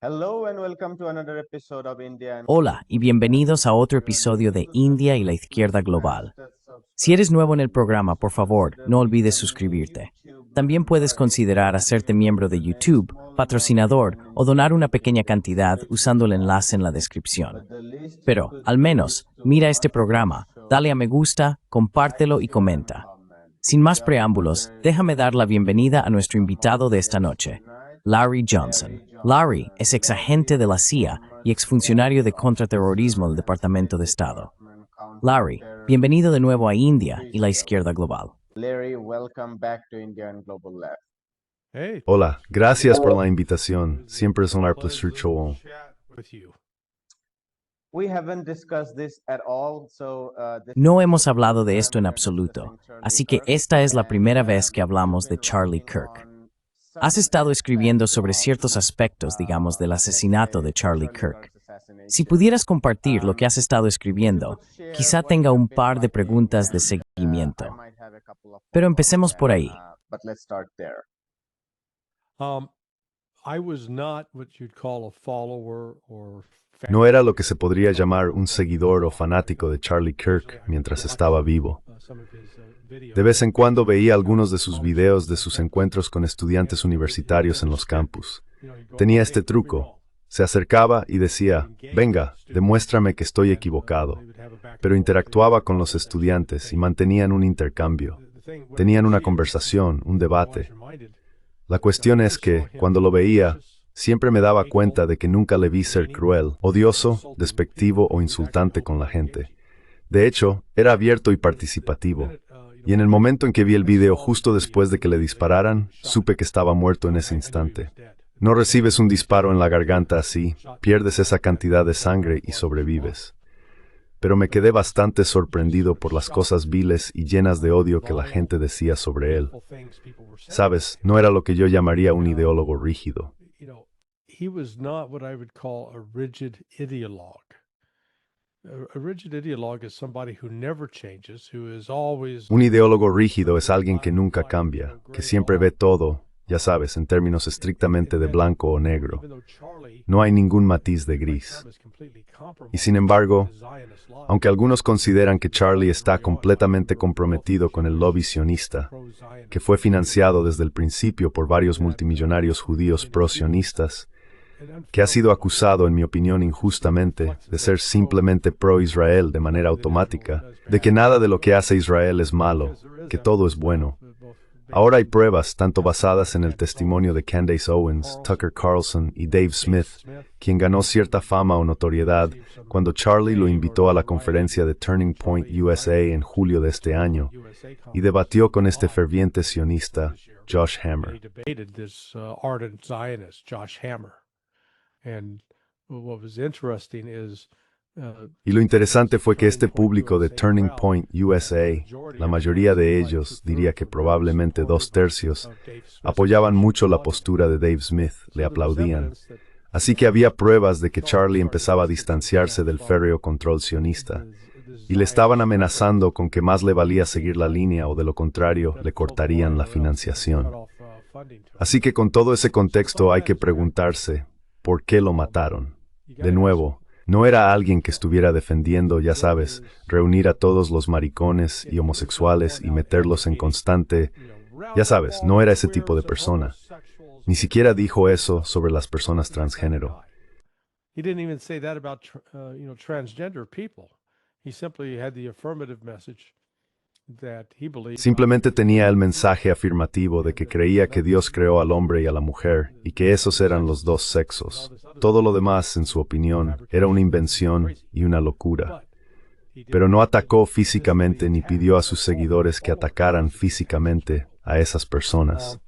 Hello and welcome to another episode of India and Hola y bienvenidos a otro episodio de India y la Izquierda Global. Si eres nuevo en el programa, por favor, no olvides suscribirte. También puedes considerar hacerte miembro de YouTube, patrocinador o donar una pequeña cantidad usando el enlace en la descripción. Pero, al menos, mira este programa, dale a me gusta, compártelo y comenta. Sin más preámbulos, déjame dar la bienvenida a nuestro invitado de esta noche, Larry Johnson. Larry es exagente de la CIA y exfuncionario de contraterrorismo del Departamento de Estado. Larry, bienvenido de nuevo a India y la Izquierda Global. Larry, welcome back to India and Global Left. Hey, Hola, gracias por la invitación. Siempre es un placer. We haven't discussed this at all, so No hemos hablado de esto en absoluto, así que esta es la primera vez que hablamos de Charlie Kirk. Has estado escribiendo sobre ciertos aspectos, digamos, del asesinato de Charlie Kirk. Si pudieras compartir lo que has estado escribiendo, quizá tenga un par de preguntas de seguimiento. Pero empecemos por ahí. But let's start there. I was not what you'd call a follower or fan. No era lo que se podría llamar un seguidor o fanático de Charlie Kirk mientras estaba vivo. Some of his videos. De vez en cuando veía algunos de sus videos de sus encuentros con estudiantes universitarios en los campus. Tenía este truco. Se acercaba y decía, venga, demuéstrame que estoy equivocado. Pero interactuaba con los estudiantes y mantenían un intercambio. Tenían una conversación, un debate. La cuestión es que, cuando lo veía, siempre me daba cuenta de que nunca le vi ser cruel, odioso, despectivo o insultante con la gente. De hecho, era abierto y participativo. Y en el momento en que vi el video justo después de que le dispararan, supe que estaba muerto en ese instante. No recibes un disparo en la garganta así, pierdes esa cantidad de sangre y sobrevives. Pero me quedé bastante sorprendido por las cosas viles y llenas de odio que la gente decía sobre él. Sabes, no era lo que yo llamaría un ideólogo rígido. You know, he was not what I would call a rigid ideologue. A rigid ideologue is somebody who never changes, who is always Un ideólogo rígido es alguien que nunca cambia, que siempre ve todo, ya sabes, en términos estrictamente de blanco o negro. even though Charlie No hay ningún matiz de gris. is completely compromised Y sin embargo, with Zionist law, aunque algunos consideran que Charlie está completamente comprometido con el lobby sionista, pro-Zionist, que fue financiado desde el principio por varios multimillonarios judíos pro-sionistas, que ha sido acusado, en mi opinión injustamente, de ser simplemente pro-Israel de manera automática, de que nada de lo que hace Israel es malo, que todo es bueno. Ahora hay pruebas, tanto basadas en el testimonio de Candace Owens, Tucker Carlson y Dave Smith, quien ganó cierta fama o notoriedad cuando Charlie lo invitó a la conferencia de Turning Point USA en julio de este año y debatió con este ferviente sionista, Josh He Hammer. debated this ardent Zionist, Josh Hammer. And what was interesting is Y lo interesante fue que este público de Turning Point USA, la mayoría de ellos, diría que probablemente 2/3, apoyaban mucho la postura de Dave Smith, le aplaudían. Así que había pruebas de que Charlie empezaba a distanciarse del férreo control sionista, y le estaban amenazando con que más le valía seguir la línea o de lo contrario le cortarían la financiación. Así que con todo ese contexto hay que preguntarse, ¿por qué lo mataron? De nuevo, no era alguien que estuviera defendiendo, ya sabes, reunir a todos los maricones y homosexuales y meterlos en constante, ya sabes, no era ese tipo de persona. Ni siquiera dijo eso sobre las personas transgénero. He didn't even say that about transgender people. He simply had the affirmative message that he believed Simplemente tenía el mensaje afirmativo de que creía que Dios creó al hombre y a la mujer y que esos eran los dos sexos. Todo lo demás, en su opinión, era una invención y una locura. Pero no atacó físicamente ni pidió a sus seguidores que atacaran físicamente a esas personas.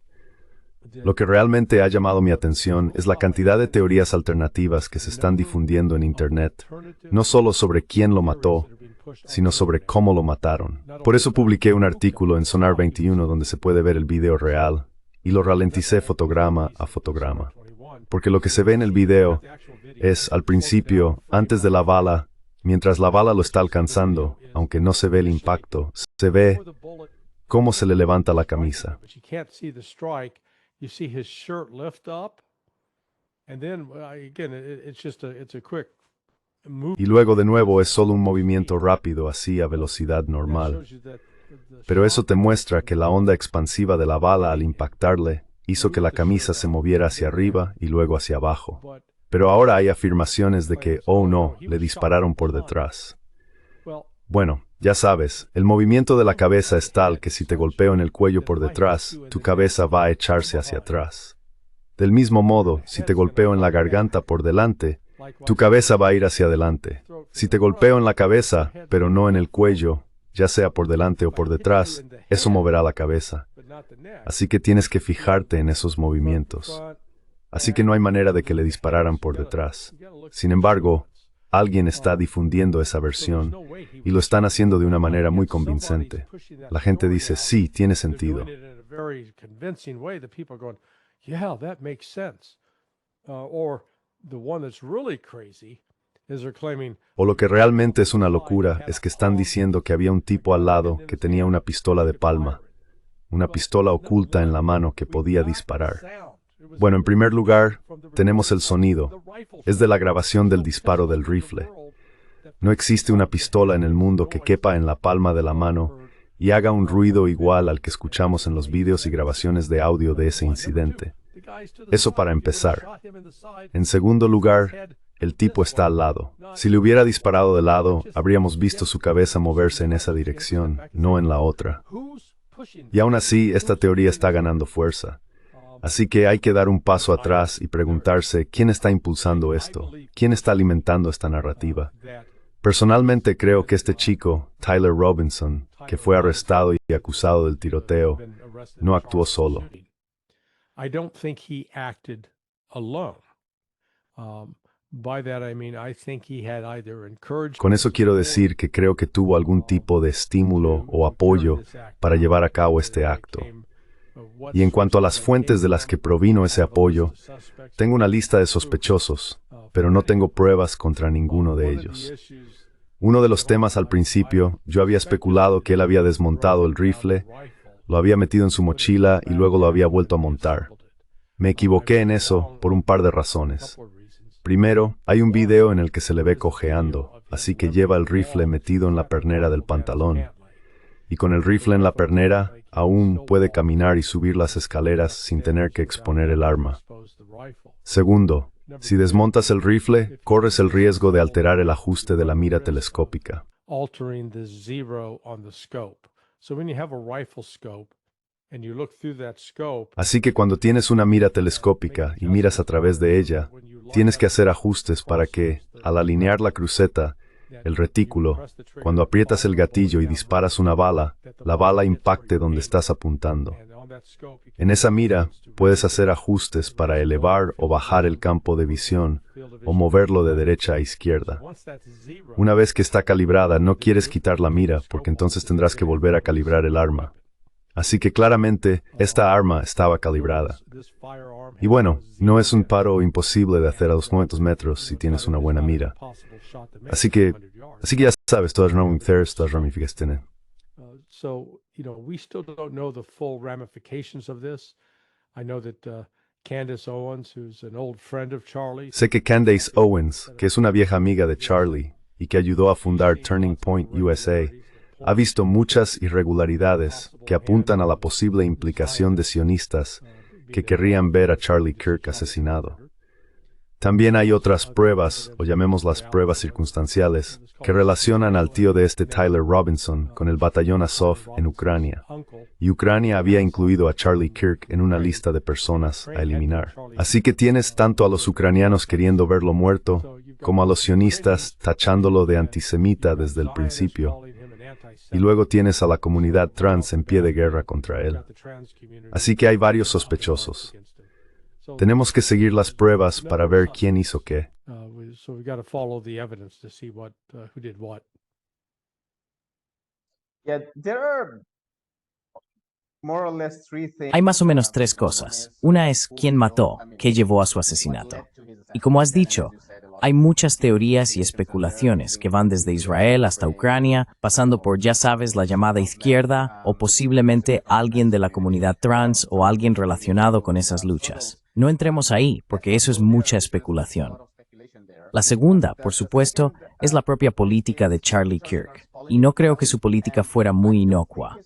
Lo que realmente ha llamado mi atención es la cantidad de teorías alternativas que se están difundiendo en Internet, no solo sobre quién lo mató, sino sobre cómo lo mataron. Por eso publiqué un artículo en Sonar 21 donde se puede ver el video real, y lo ralenticé fotograma a fotograma. Porque lo que se ve en el video es, al principio, antes de la bala, mientras la bala lo está alcanzando, aunque no se ve el impacto, se ve cómo se le levanta la camisa. but you can't see the strike. You see his shirt lift up And then again, it's just it's a quick move. Y luego de nuevo es solo un movimiento rápido así a velocidad normal. Pero eso te muestra que la onda expansiva de la bala al impactarle hizo que la camisa se moviera hacia arriba y luego hacia abajo. Pero ahora hay afirmaciones de que, oh no, le dispararon por detrás. Bueno, ya sabes, el movimiento de la cabeza es tal que si te golpeo en el cuello por detrás, tu cabeza va a echarse hacia atrás. Del mismo modo, si te golpeo en la garganta por delante, tu cabeza va a ir hacia adelante. Si te golpeo en la cabeza, pero no en el cuello, ya sea por delante o por detrás, eso moverá la cabeza. Así que tienes que fijarte en esos movimientos. Así que no hay manera de que le dispararan por detrás. Sin embargo, alguien está difundiendo esa versión y lo están haciendo de una manera muy convincente. La gente dice, sí, tiene sentido. O lo que realmente es una locura es que están diciendo que había un tipo al lado que tenía una pistola de palma, una pistola oculta en la mano que podía disparar. Bueno, en primer lugar, tenemos el sonido. Es de la grabación del disparo del rifle. No existe una pistola en el mundo que quepa en la palma de la mano y haga un ruido igual al que escuchamos en los vídeos y grabaciones de audio de ese incidente. Eso para empezar. En segundo lugar, el tipo está al lado. Si le hubiera disparado de lado, habríamos visto su cabeza moverse en esa dirección, no en la otra. Y aún así, esta teoría está ganando fuerza. Así que hay que dar un paso atrás y preguntarse quién está impulsando esto, quién está alimentando esta narrativa. Personalmente creo que este chico, Tyler Robinson, que fue arrestado y acusado del tiroteo, no actuó solo. I don't think he acted alone. By that I mean I think he had either encouraged. Con eso quiero decir que creo que tuvo algún tipo de estímulo o apoyo para llevar a cabo este acto. Y en cuanto a las fuentes de las que provino ese apoyo, tengo una lista de sospechosos, pero no tengo pruebas contra ninguno de ellos. Uno de los temas al principio, yo había especulado que él había desmontado el rifle, lo había metido en su mochila y luego lo había vuelto a montar. Me equivoqué en eso por un par de razones. Primero, hay un video en el que se le ve cojeando, así que lleva el rifle metido en la pernera del pantalón. Y con el rifle en la pernera, aún puede caminar y subir las escaleras sin tener que exponer el arma. Segundo, si desmontas el rifle, corres el riesgo de alterar el ajuste de la mira telescópica. Así que cuando tienes una mira telescópica y miras a través de ella, tienes que hacer ajustes para que, al alinear la cruceta, el retículo, cuando aprietas el gatillo y disparas una bala, la bala impacte donde estás apuntando. En esa mira, puedes hacer ajustes para elevar o bajar el campo de visión o moverlo de derecha a izquierda. Una vez que está calibrada, no quieres quitar la mira porque entonces tendrás que volver a calibrar el arma. Así que claramente, esta arma estaba calibrada. Y bueno, no es un paro imposible de hacer a 200 metros si tienes una buena mira. Así que ya sabes, todas las ramificaciones. So, we still don't know the full ramifications of this. I know that Candace Owens, who's an old friend of Charlie. Sé que Candace Owens, que es una vieja amiga de Charlie y que ayudó a fundar Turning Point USA, ha visto muchas irregularidades que apuntan a la posible implicación de sionistas que querrían ver a Charlie Kirk asesinado. También hay otras pruebas, o llamémoslas pruebas circunstanciales, que relacionan al tío de este Tyler Robinson con el batallón Azov en Ucrania. Y Ucrania había incluido a Charlie Kirk en una lista de personas a eliminar. Así que tienes tanto a los ucranianos queriendo verlo muerto, como a los sionistas tachándolo de antisemita desde el principio. Y luego tienes a la comunidad trans en pie de guerra contra él. Así que hay varios sospechosos. Tenemos que seguir las pruebas para ver quién hizo qué. Hay más o menos tres cosas. Una es quién mató, qué llevó a su asesinato. Y como has dicho, hay muchas teorías y especulaciones que van desde Israel hasta Ucrania, pasando por, ya sabes, la llamada izquierda o posiblemente alguien de la comunidad trans o alguien relacionado con esas luchas. No entremos ahí, porque eso es mucha especulación. La segunda, por supuesto, es la propia política de Charlie Kirk, y no creo que su política fuera muy inocua.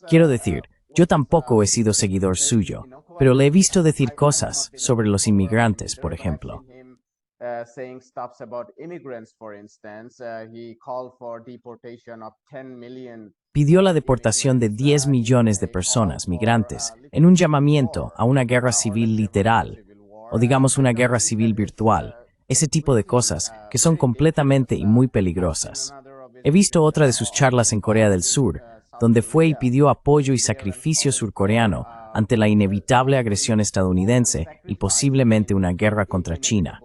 Quiero decir, yo tampoco he sido seguidor suyo, pero le he visto decir cosas sobre los inmigrantes, por ejemplo. Saying stuff about immigrants, for instance. He called for deportation of 10 million. Pidió la deportación de 10 millones de personas, migrantes, en un llamamiento a una guerra civil literal, o digamos una guerra civil virtual, ese tipo de cosas que son completamente y muy peligrosas. He visto otra de sus charlas en Corea del Sur, donde fue y pidió apoyo y sacrificio surcoreano ante la inevitable agresión estadounidense y posiblemente una guerra contra China,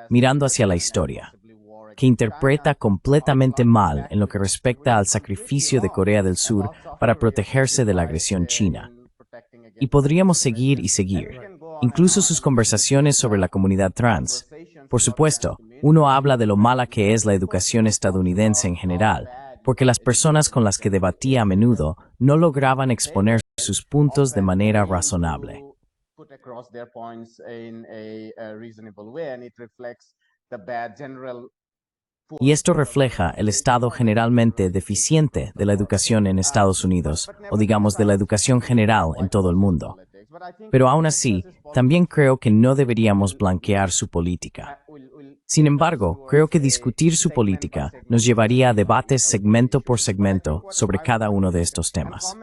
mirando hacia la historia, que interpreta completamente mal en lo que respecta al sacrificio de Corea del Sur para protegerse de la agresión china. Y podríamos seguir y seguir, incluso sus conversaciones sobre la comunidad trans. Por supuesto, uno habla de lo mala que es la educación estadounidense en general, porque las personas con las que debatía a menudo no lograban exponer sus puntos de manera razonable. Y esto refleja el estado generalmente deficiente de la educación en Estados Unidos, o digamos de la educación general en todo el mundo. Pero aún así, también creo que no deberíamos blanquear su política. Sin embargo, creo que discutir su política nos llevaría a debates segmento por segmento sobre cada uno de estos temas.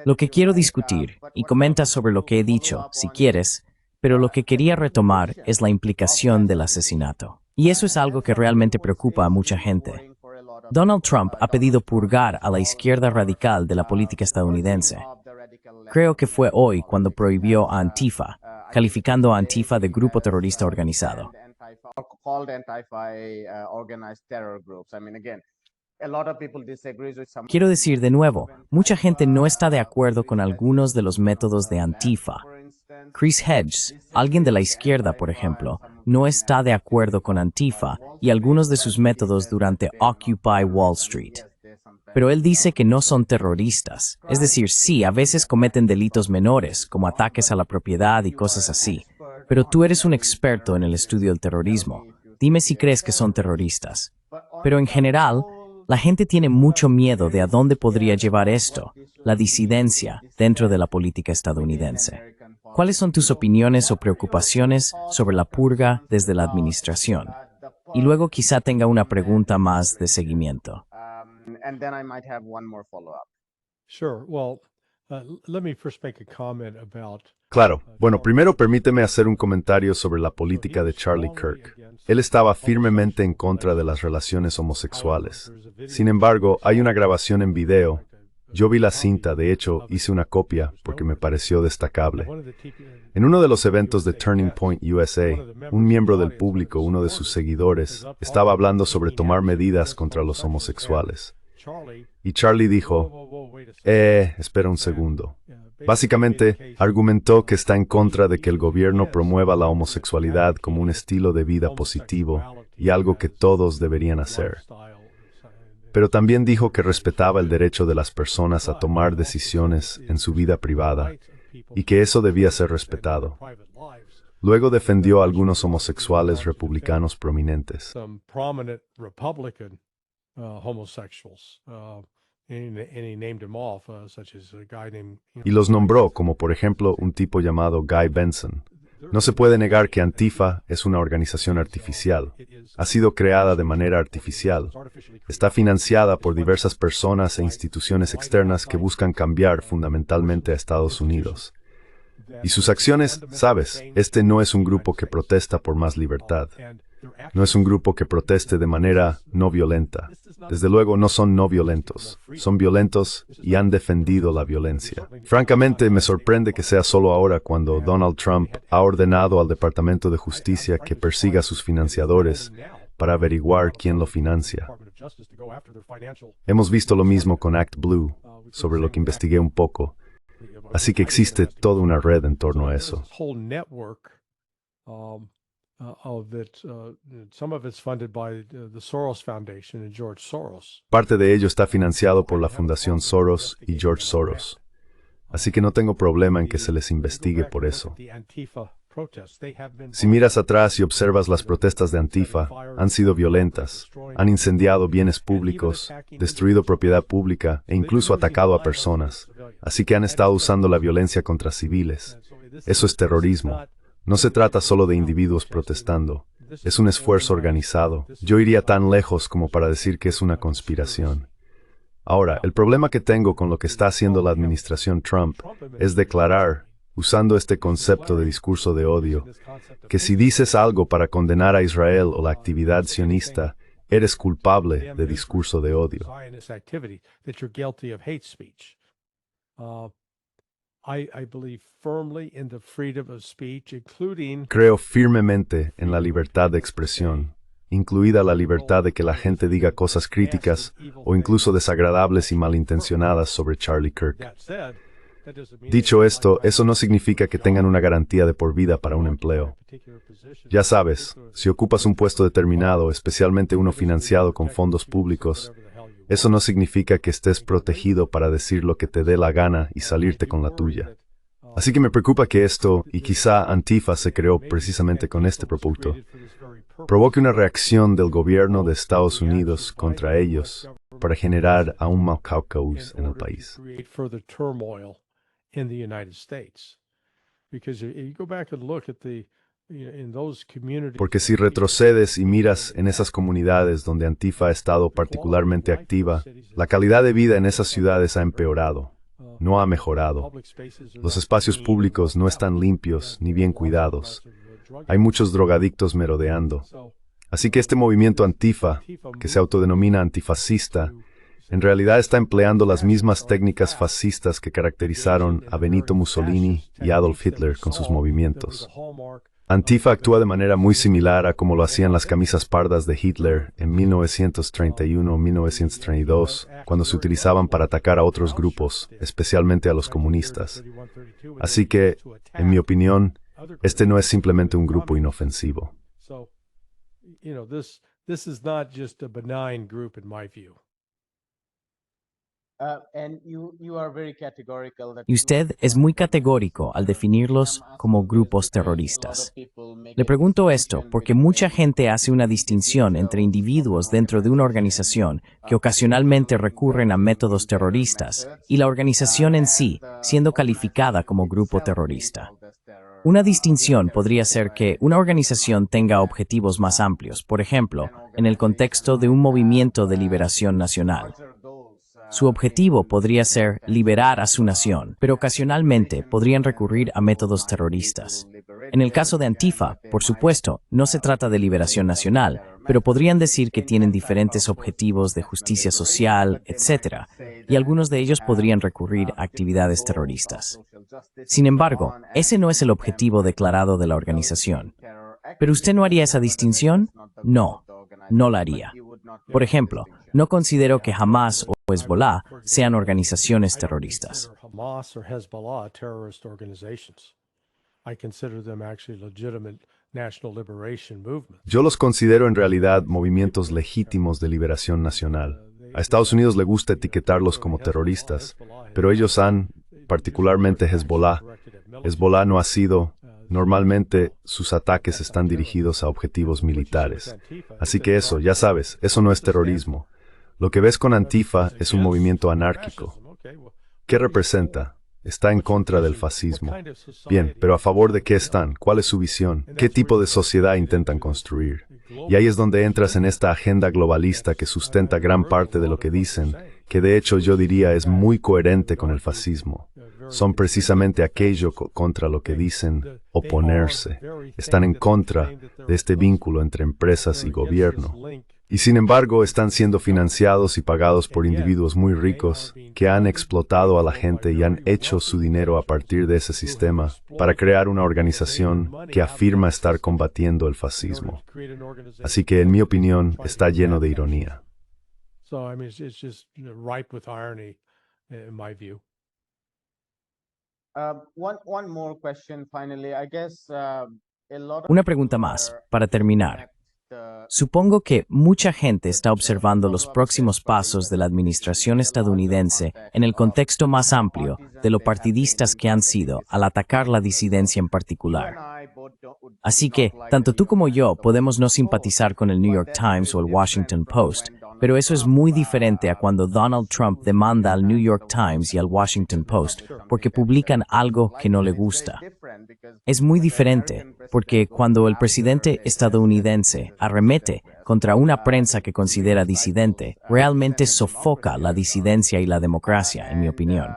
Lo que quiero discutir, y comenta sobre lo que he dicho, si quieres, pero lo que quería retomar es la implicación del asesinato. Y eso es algo que realmente preocupa a mucha gente. Donald Trump ha pedido purgar a la izquierda radical de la política estadounidense. Creo que fue hoy cuando prohibió a Antifa, calificando a Antifa de grupo terrorista organizado. Quiero decir de nuevo, mucha gente no está de acuerdo con algunos de los métodos de Antifa. Chris Hedges, alguien de la izquierda, por ejemplo, no está de acuerdo con Antifa y algunos de sus métodos durante Occupy Wall Street. Pero él dice que no son terroristas. Es decir, sí, a veces cometen delitos menores, como ataques a la propiedad y cosas así. Pero tú eres un experto en el estudio del terrorismo. Dime si crees que son terroristas. Pero en general, la gente tiene mucho miedo de a dónde podría llevar esto, la disidencia, dentro de la política estadounidense. ¿Cuáles son tus opiniones o preocupaciones sobre la purga desde la administración? Y luego quizá tenga una pregunta más de seguimiento. Sure. Well, let me first make a comment about. Claro. Bueno, primero permíteme hacer un comentario sobre la política de Charlie Kirk. Él estaba firmemente en contra de las relaciones homosexuales. Sin embargo, hay una grabación en video. Yo vi la cinta, de hecho, hice una copia porque me pareció destacable. En uno de los eventos de Turning Point USA, un miembro del público, uno de sus seguidores, estaba hablando sobre tomar medidas contra los homosexuales. Y Charlie dijo, espera un segundo. Básicamente, argumentó que está en contra de que el gobierno promueva la homosexualidad como un estilo de vida positivo y algo que todos deberían hacer. Pero también dijo que respetaba el derecho de las personas a tomar decisiones en su vida privada y que eso debía ser respetado. Luego defendió a algunos homosexuales republicanos prominentes. Y los nombró como, por ejemplo, un tipo llamado Guy Benson. No se puede negar que Antifa es una organización artificial. Ha sido creada de manera artificial. Está financiada por diversas personas e instituciones externas que buscan cambiar fundamentalmente a Estados Unidos. Y sus acciones, sabes, este no es un grupo que protesta por más libertad. No es un grupo que proteste de manera no violenta. Desde luego no son no violentos. Son violentos y han defendido la violencia. Francamente, me sorprende que sea solo ahora cuando Donald Trump ha ordenado al Departamento de Justicia que persiga a sus financiadores para averiguar quién lo financia. Hemos visto lo mismo con Act Blue, sobre lo que investigué un poco. Así que existe toda una red en torno a eso. Parte de ello está financiado por la Fundación Soros y George Soros. Así que no tengo problema en que se les investigue por eso. Si miras atrás y observas las protestas de Antifa, han sido violentas, han incendiado bienes públicos, destruido propiedad pública e incluso atacado a personas. Así que han estado usando la violencia contra civiles. Eso es terrorismo. No se trata solo de individuos protestando. Es un esfuerzo organizado. Yo iría tan lejos como para decir que es una conspiración. Ahora, el problema que tengo con lo que está haciendo la administración Trump es declarar, usando este concepto de discurso de odio, que si dices algo para condenar a Israel o la actividad sionista, eres culpable de discurso de odio. Creo firmemente en la libertad de expresión, incluida la libertad de que la gente diga cosas críticas o incluso desagradables y malintencionadas sobre Charlie Kirk. Dicho esto, eso no significa que tengan una garantía de por vida para un empleo. Ya sabes, si ocupas un puesto determinado, especialmente uno financiado con fondos públicos, eso no significa que estés protegido para decir lo que te dé la gana y salirte con la tuya. Así que me preocupa que esto, y quizá Antifa se creó precisamente con este propósito, provoque una reacción del gobierno de Estados Unidos contra ellos para generar aún más caos en el país. Porque si retrocedes y miras en esas comunidades donde Antifa ha estado particularmente activa, la calidad de vida en esas ciudades ha empeorado, no ha mejorado. Los espacios públicos no están limpios ni bien cuidados. Hay muchos drogadictos merodeando. Así que este movimiento Antifa, que se autodenomina antifascista, en realidad está empleando las mismas técnicas fascistas que caracterizaron a Benito Mussolini y Adolf Hitler con sus movimientos. Antifa actúa de manera muy similar a como lo hacían las camisas pardas de Hitler en 1931 o 1932, cuando se utilizaban para atacar a otros grupos, especialmente a los comunistas. Así que, en mi opinión, este no es simplemente un grupo inofensivo. Y usted es muy categórico al definirlos como grupos terroristas. Le pregunto esto porque mucha gente hace una distinción entre individuos dentro de una organización que ocasionalmente recurren a métodos terroristas y la organización en sí siendo calificada como grupo terrorista. Una distinción podría ser que una organización tenga objetivos más amplios, por ejemplo, en el contexto de un movimiento de liberación nacional. Su objetivo podría ser liberar a su nación, pero ocasionalmente podrían recurrir a métodos terroristas. En el caso de Antifa, por supuesto, no se trata de liberación nacional, pero podrían decir que tienen diferentes objetivos de justicia social, etc., y algunos de ellos podrían recurrir a actividades terroristas. Sin embargo, ese no es el objetivo declarado de la organización. ¿Pero usted no haría esa distinción? No, no la haría. Por ejemplo, no considero que Hamas o Hezbollah sean organizaciones terroristas. Yo los considero en realidad movimientos legítimos de liberación nacional. A Estados Unidos le gusta etiquetarlos como terroristas, pero ellos han, particularmente Hezbollah no ha sido. Normalmente, sus ataques están dirigidos a objetivos militares. Así que eso, ya sabes, eso no es terrorismo. Lo que ves con Antifa es un movimiento anárquico. ¿Qué representa? Está en contra del fascismo. Bien, pero ¿a favor de qué están? ¿Cuál es su visión? ¿Qué tipo de sociedad intentan construir? Y ahí es donde entras en esta agenda globalista que sustenta gran parte de lo que dicen, que de hecho yo diría es muy coherente con el fascismo. Son precisamente aquello contra lo que dicen oponerse. Están en contra de este vínculo entre empresas y gobierno. Y sin embargo, están siendo financiados y pagados por individuos muy ricos que han explotado a la gente y han hecho su dinero a partir de ese sistema para crear una organización que afirma estar combatiendo el fascismo. Así que, en mi opinión, está lleno de ironía. Una pregunta más, para terminar. Supongo que mucha gente está observando los próximos pasos de la administración estadounidense en el contexto más amplio de lo partidistas que han sido al atacar la disidencia en particular. Así que, tanto tú como yo podemos no simpatizar con el New York Times o el Washington Post, pero eso es muy diferente a cuando Donald Trump demanda al New York Times y al Washington Post porque publican algo que no le gusta. Es muy diferente porque cuando el presidente estadounidense arremete contra una prensa que considera disidente, realmente sofoca la disidencia y la democracia, en mi opinión.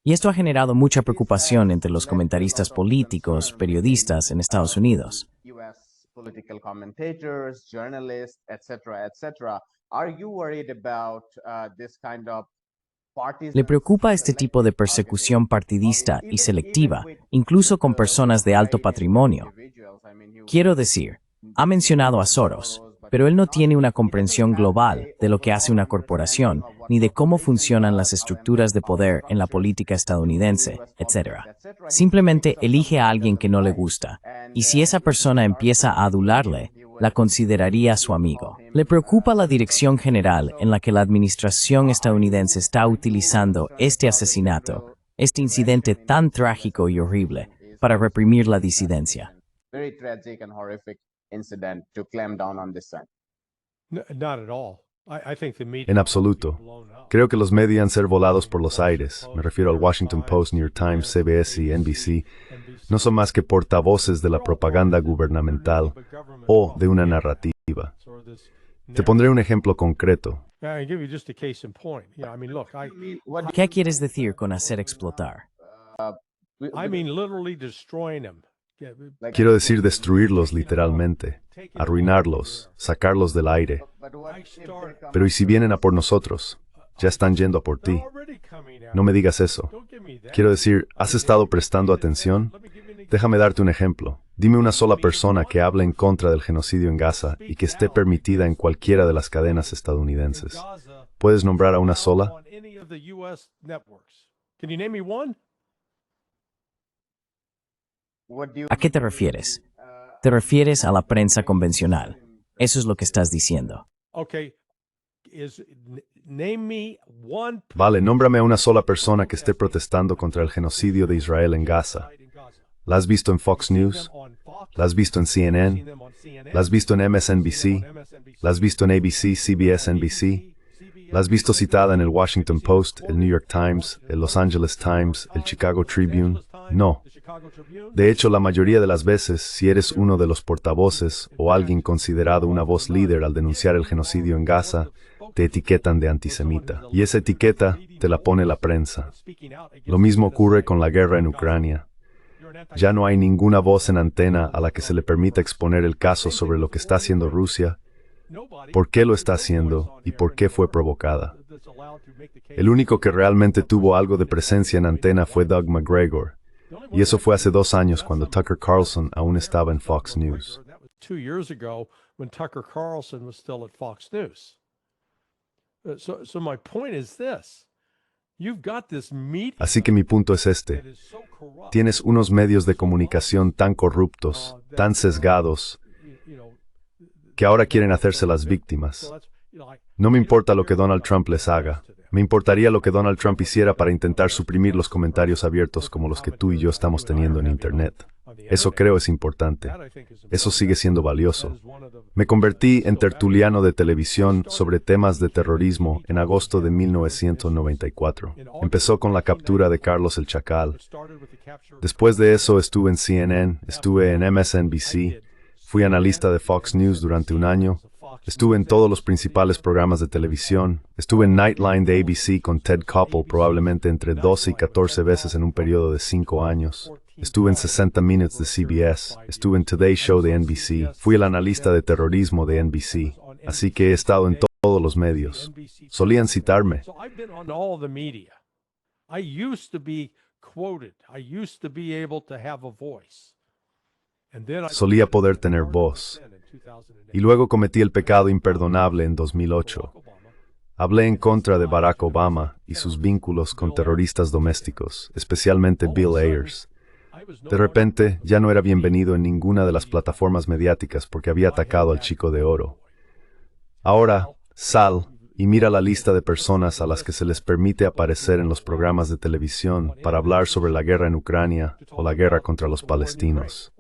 Y esto ha generado mucha preocupación entre los comentaristas políticos, periodistas en Estados Unidos. Political commentators, journalists, etc. Are you worried about this kind of parties? Le preocupa este tipo de persecución partidista y selectiva, incluso con personas de alto patrimonio. Quiero decir, ha mencionado a Soros, pero él no tiene una comprensión global de lo que hace una corporación, ni de cómo funcionan las estructuras de poder en la política estadounidense, etc. Simplemente elige a alguien que no le gusta, y si esa persona empieza a adularle, la consideraría su amigo. Le preocupa la dirección general en la que la administración estadounidense está utilizando este asesinato, este incidente tan trágico y horrible, para reprimir la disidencia. Very tragic and horrific incident to clamp down on this side. Not at all. I think the media En absoluto. Creo que los medios han ser volados por los aires. Me refiero al Washington Post, New York Times, CBS y NBC. No son más que portavoces de la propaganda gubernamental o de una narrativa. Te pondré un ejemplo concreto. I give you just a case in point. Yeah, I mean, look, ¿Qué quieres decir con hacer explotar? I mean literally destroying them. Quiero decir destruirlos literalmente, arruinarlos, sacarlos del aire. Pero ¿y si vienen a por nosotros? Ya están yendo a por ti. No me digas eso. Quiero decir, ¿has estado prestando atención? Déjame darte un ejemplo. Dime una sola persona que hable en contra del genocidio en Gaza y que esté permitida en cualquiera de las cadenas estadounidenses. ¿Puedes nombrar a una sola? ¿A qué te refieres? Te refieres a la prensa convencional. Eso es lo que estás diciendo. Vale, nómbrame a una sola persona que esté protestando contra el genocidio de Israel en Gaza. ¿La has visto en Fox News? ¿La has visto en CNN? ¿La has visto en MSNBC? ¿La has visto en ABC, CBS, NBC? ¿La has visto citada en el Washington Post, el New York Times, el Los Angeles Times, el Chicago Tribune? No. De hecho, la mayoría de las veces, si eres uno de los portavoces o alguien considerado una voz líder al denunciar el genocidio en Gaza, te etiquetan de antisemita. Y esa etiqueta te la pone la prensa. Lo mismo ocurre con la guerra en Ucrania. Ya no hay ninguna voz en antena a la que se le permita exponer el caso sobre lo que está haciendo Rusia, por qué lo está haciendo y por qué fue provocada. El único que realmente tuvo algo de presencia en antena fue Doug McGregor. Y eso fue hace 2 años cuando Tucker Carlson aún estaba en Fox News. Así que mi punto es este. Tienes unos medios de comunicación tan corruptos, tan sesgados, que ahora quieren hacerse las víctimas. No me importa lo que Donald Trump les haga. Me importaría lo que Donald Trump hiciera para intentar suprimir los comentarios abiertos como los que tú y yo estamos teniendo en Internet. Eso creo es importante. Eso sigue siendo valioso. Me convertí en tertuliano de televisión sobre temas de terrorismo en agosto de 1994. Empezó con la captura de Carlos el Chacal. Después de eso estuve en CNN, estuve en MSNBC, fui analista de Fox News durante 1 año. Estuve en todos los principales programas de televisión. Estuve en Nightline de ABC con Ted Koppel probablemente entre 12 y 14 veces en un periodo de 5 años. Estuve en 60 Minutes de CBS. Estuve en Today Show de NBC. Fui el analista de terrorismo de NBC. Así que he estado en todos los medios. Solían citarme. Solía poder tener voz. Y luego cometí el pecado imperdonable en 2008. Hablé en contra de Barack Obama y sus vínculos con terroristas domésticos, especialmente Bill Ayers. De repente, ya no era bienvenido en ninguna de las plataformas mediáticas porque había atacado al Chico de Oro. Ahora, sal y mira la lista de personas a las que se les permite aparecer en los programas de televisión para hablar sobre la guerra en Ucrania o la guerra contra los palestinos.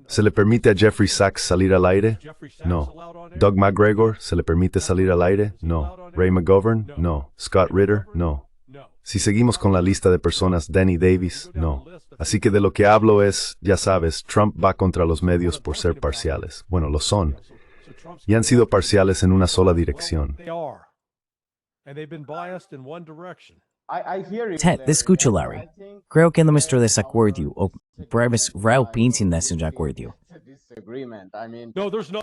¿Se le permite a Jeffrey Sachs salir al aire? No. Doug McGregor, ¿se le permite salir al aire? No. Ray McGovern? No. Scott Ritter? No. Si seguimos con la lista de personas, Danny Davis? No. Así que de lo que hablo es, ya sabes, Trump va contra los medios por ser parciales. Bueno, lo son. Y han sido parciales en una sola dirección. Te escucho, Larry. Creo que no me estoy de acuerdo, o breves Rao piensan de acuerdo.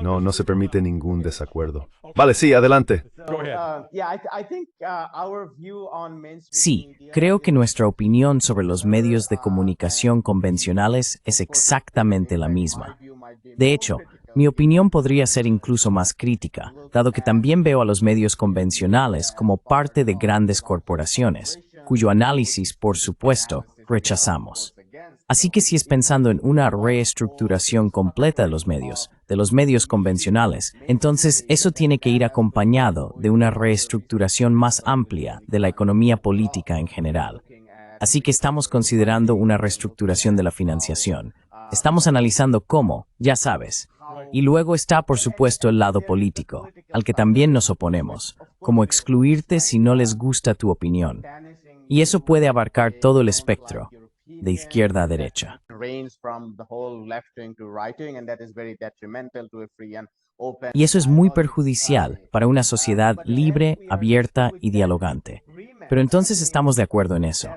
No se permite ningún desacuerdo. Vale, sí, adelante. Sí, creo que nuestra opinión sobre los medios de comunicación convencionales es exactamente la misma. De hecho, mi opinión podría ser incluso más crítica, dado que también veo a los medios convencionales como parte de grandes corporaciones, cuyo análisis, por supuesto, rechazamos. Así que si es pensando en una reestructuración completa de los medios convencionales, entonces eso tiene que ir acompañado de una reestructuración más amplia de la economía política en general. Así que estamos considerando una reestructuración de la financiación. Estamos analizando cómo, ya sabes. Y luego está, por supuesto, el lado político, al que también nos oponemos, como excluirte si no les gusta tu opinión. Y eso puede abarcar todo el espectro, de izquierda a derecha. Y eso es muy perjudicial para una sociedad libre, abierta y dialogante. Pero entonces estamos de acuerdo en eso.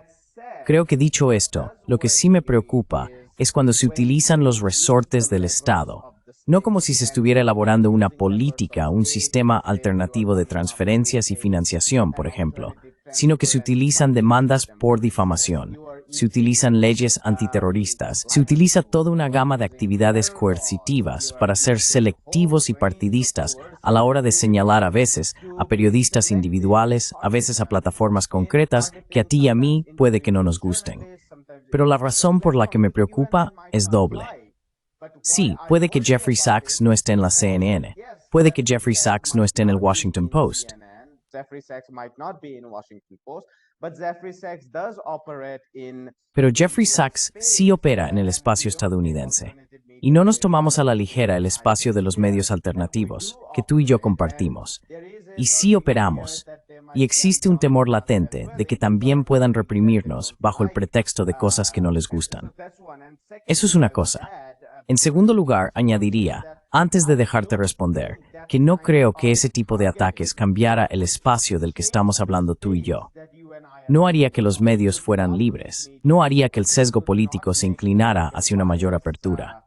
Creo que dicho esto, lo que sí me preocupa es cuando se utilizan los resortes del Estado, no como si se estuviera elaborando una política, un sistema alternativo de transferencias y financiación, por ejemplo, sino que se utilizan demandas por difamación, se utilizan leyes antiterroristas, se utiliza toda una gama de actividades coercitivas para ser selectivos y partidistas a la hora de señalar a veces a periodistas individuales, a veces a plataformas concretas que a ti y a mí puede que no nos gusten. Pero la razón por la que me preocupa es doble. Sí, puede que Jeffrey Sachs no esté en la CNN, puede que Jeffrey Sachs no esté en el Washington Post. Pero Jeffrey Sachs sí opera en el espacio estadounidense. Y no nos tomamos a la ligera el espacio de los medios alternativos, que tú y yo compartimos. Y sí operamos. Y existe un temor latente de que también puedan reprimirnos bajo el pretexto de cosas que no les gustan. Eso es una cosa. En segundo lugar, añadiría, antes de dejarte responder, que no creo que ese tipo de ataques cambiara el espacio del que estamos hablando tú y yo. No haría que los medios fueran libres. No haría que el sesgo político se inclinara hacia una mayor apertura.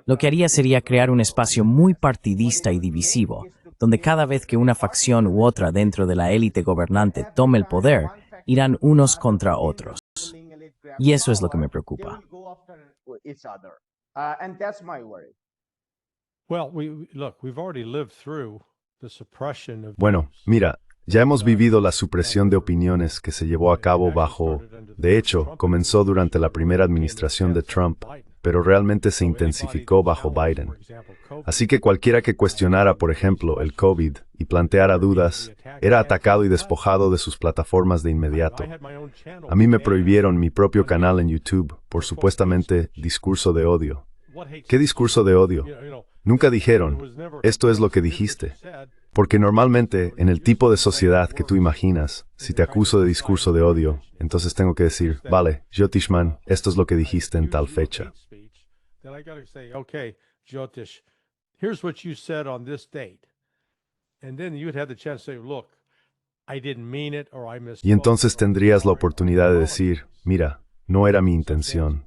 Lo que haría sería crear un espacio muy partidista y divisivo, donde cada vez que una facción u otra dentro de la élite gobernante tome el poder, irán unos contra otros. Y eso es lo que me preocupa. Bueno, mira, ya hemos vivido la supresión de opiniones que se llevó a cabo de hecho, comenzó durante la primera administración de Trump, pero realmente se intensificó bajo Biden. Así que cualquiera que cuestionara, por ejemplo, el COVID y planteara dudas, era atacado y despojado de sus plataformas de inmediato. A mí me prohibieron mi propio canal en YouTube por supuestamente discurso de odio. ¿Qué discurso de odio? Nunca dijeron, esto es lo que dijiste. Porque normalmente, en el tipo de sociedad que tú imaginas, si te acuso de discurso de odio, entonces tengo que decir, vale, Jyotishman, esto es lo que dijiste en tal fecha. Here's what you said on this date. And then you'd have the chance to say, look, I didn't mean it or I misspoke. Y entonces tendrías la oportunidad de decir, mira, no era mi intención,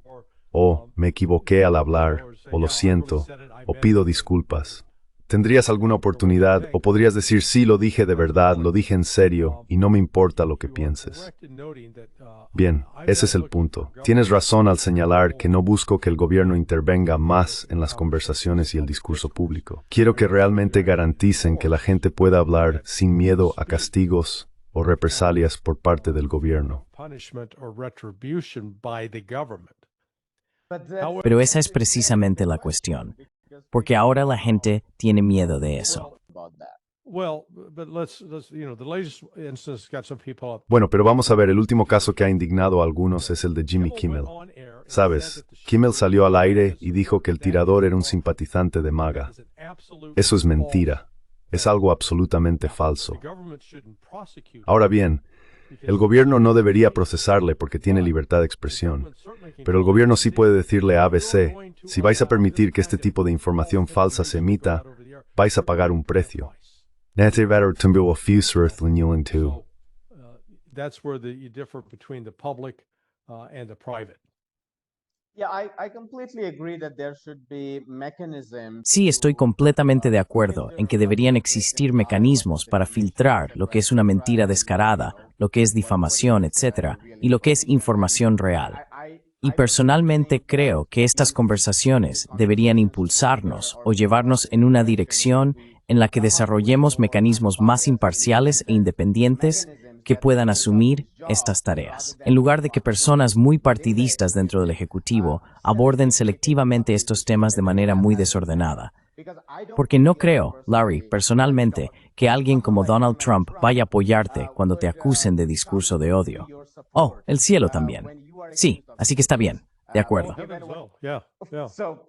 o me equivoqué al hablar, o lo siento, o pido disculpas. Tendrías alguna oportunidad, o podrías decir, sí, lo dije de verdad, lo dije en serio, y no me importa lo que pienses. Bien, ese es el punto. Tienes razón al señalar que no busco que el gobierno intervenga más en las conversaciones y el discurso público. Quiero que realmente garanticen que la gente pueda hablar sin miedo a castigos o represalias por parte del gobierno. Pero esa es precisamente la cuestión, porque ahora la gente tiene miedo de eso. Bueno, pero vamos a ver, el último caso que ha indignado a algunos es el de Jimmy Kimmel. Sabes, Kimmel salió al aire y dijo que el tirador era un simpatizante de MAGA. Eso es mentira. Es algo absolutamente falso. Ahora bien, el gobierno no debería procesarle porque tiene libertad de expresión. Pero el gobierno sí puede decirle a ABC, si vais a permitir que este tipo de información falsa se emita, vais a pagar un precio. That's where you differ between the public and the private. Yeah, I completely agree that there should be mechanisms. Sí, estoy completamente de acuerdo en que deberían existir mecanismos para filtrar lo que es una mentira descarada, lo que es difamación, etc., y lo que es información real. Y personalmente creo que estas conversaciones deberían impulsarnos o llevarnos en una dirección en la que desarrollemos mecanismos más imparciales e independientes que puedan asumir estas tareas, en lugar de que personas muy partidistas dentro del Ejecutivo aborden selectivamente estos temas de manera muy desordenada. Porque no creo, Larry, personalmente, que alguien como Donald Trump vaya a apoyarte cuando te acusen de discurso de odio. Oh, el cielo también. Sí, así que está bien. De acuerdo. Yeah. So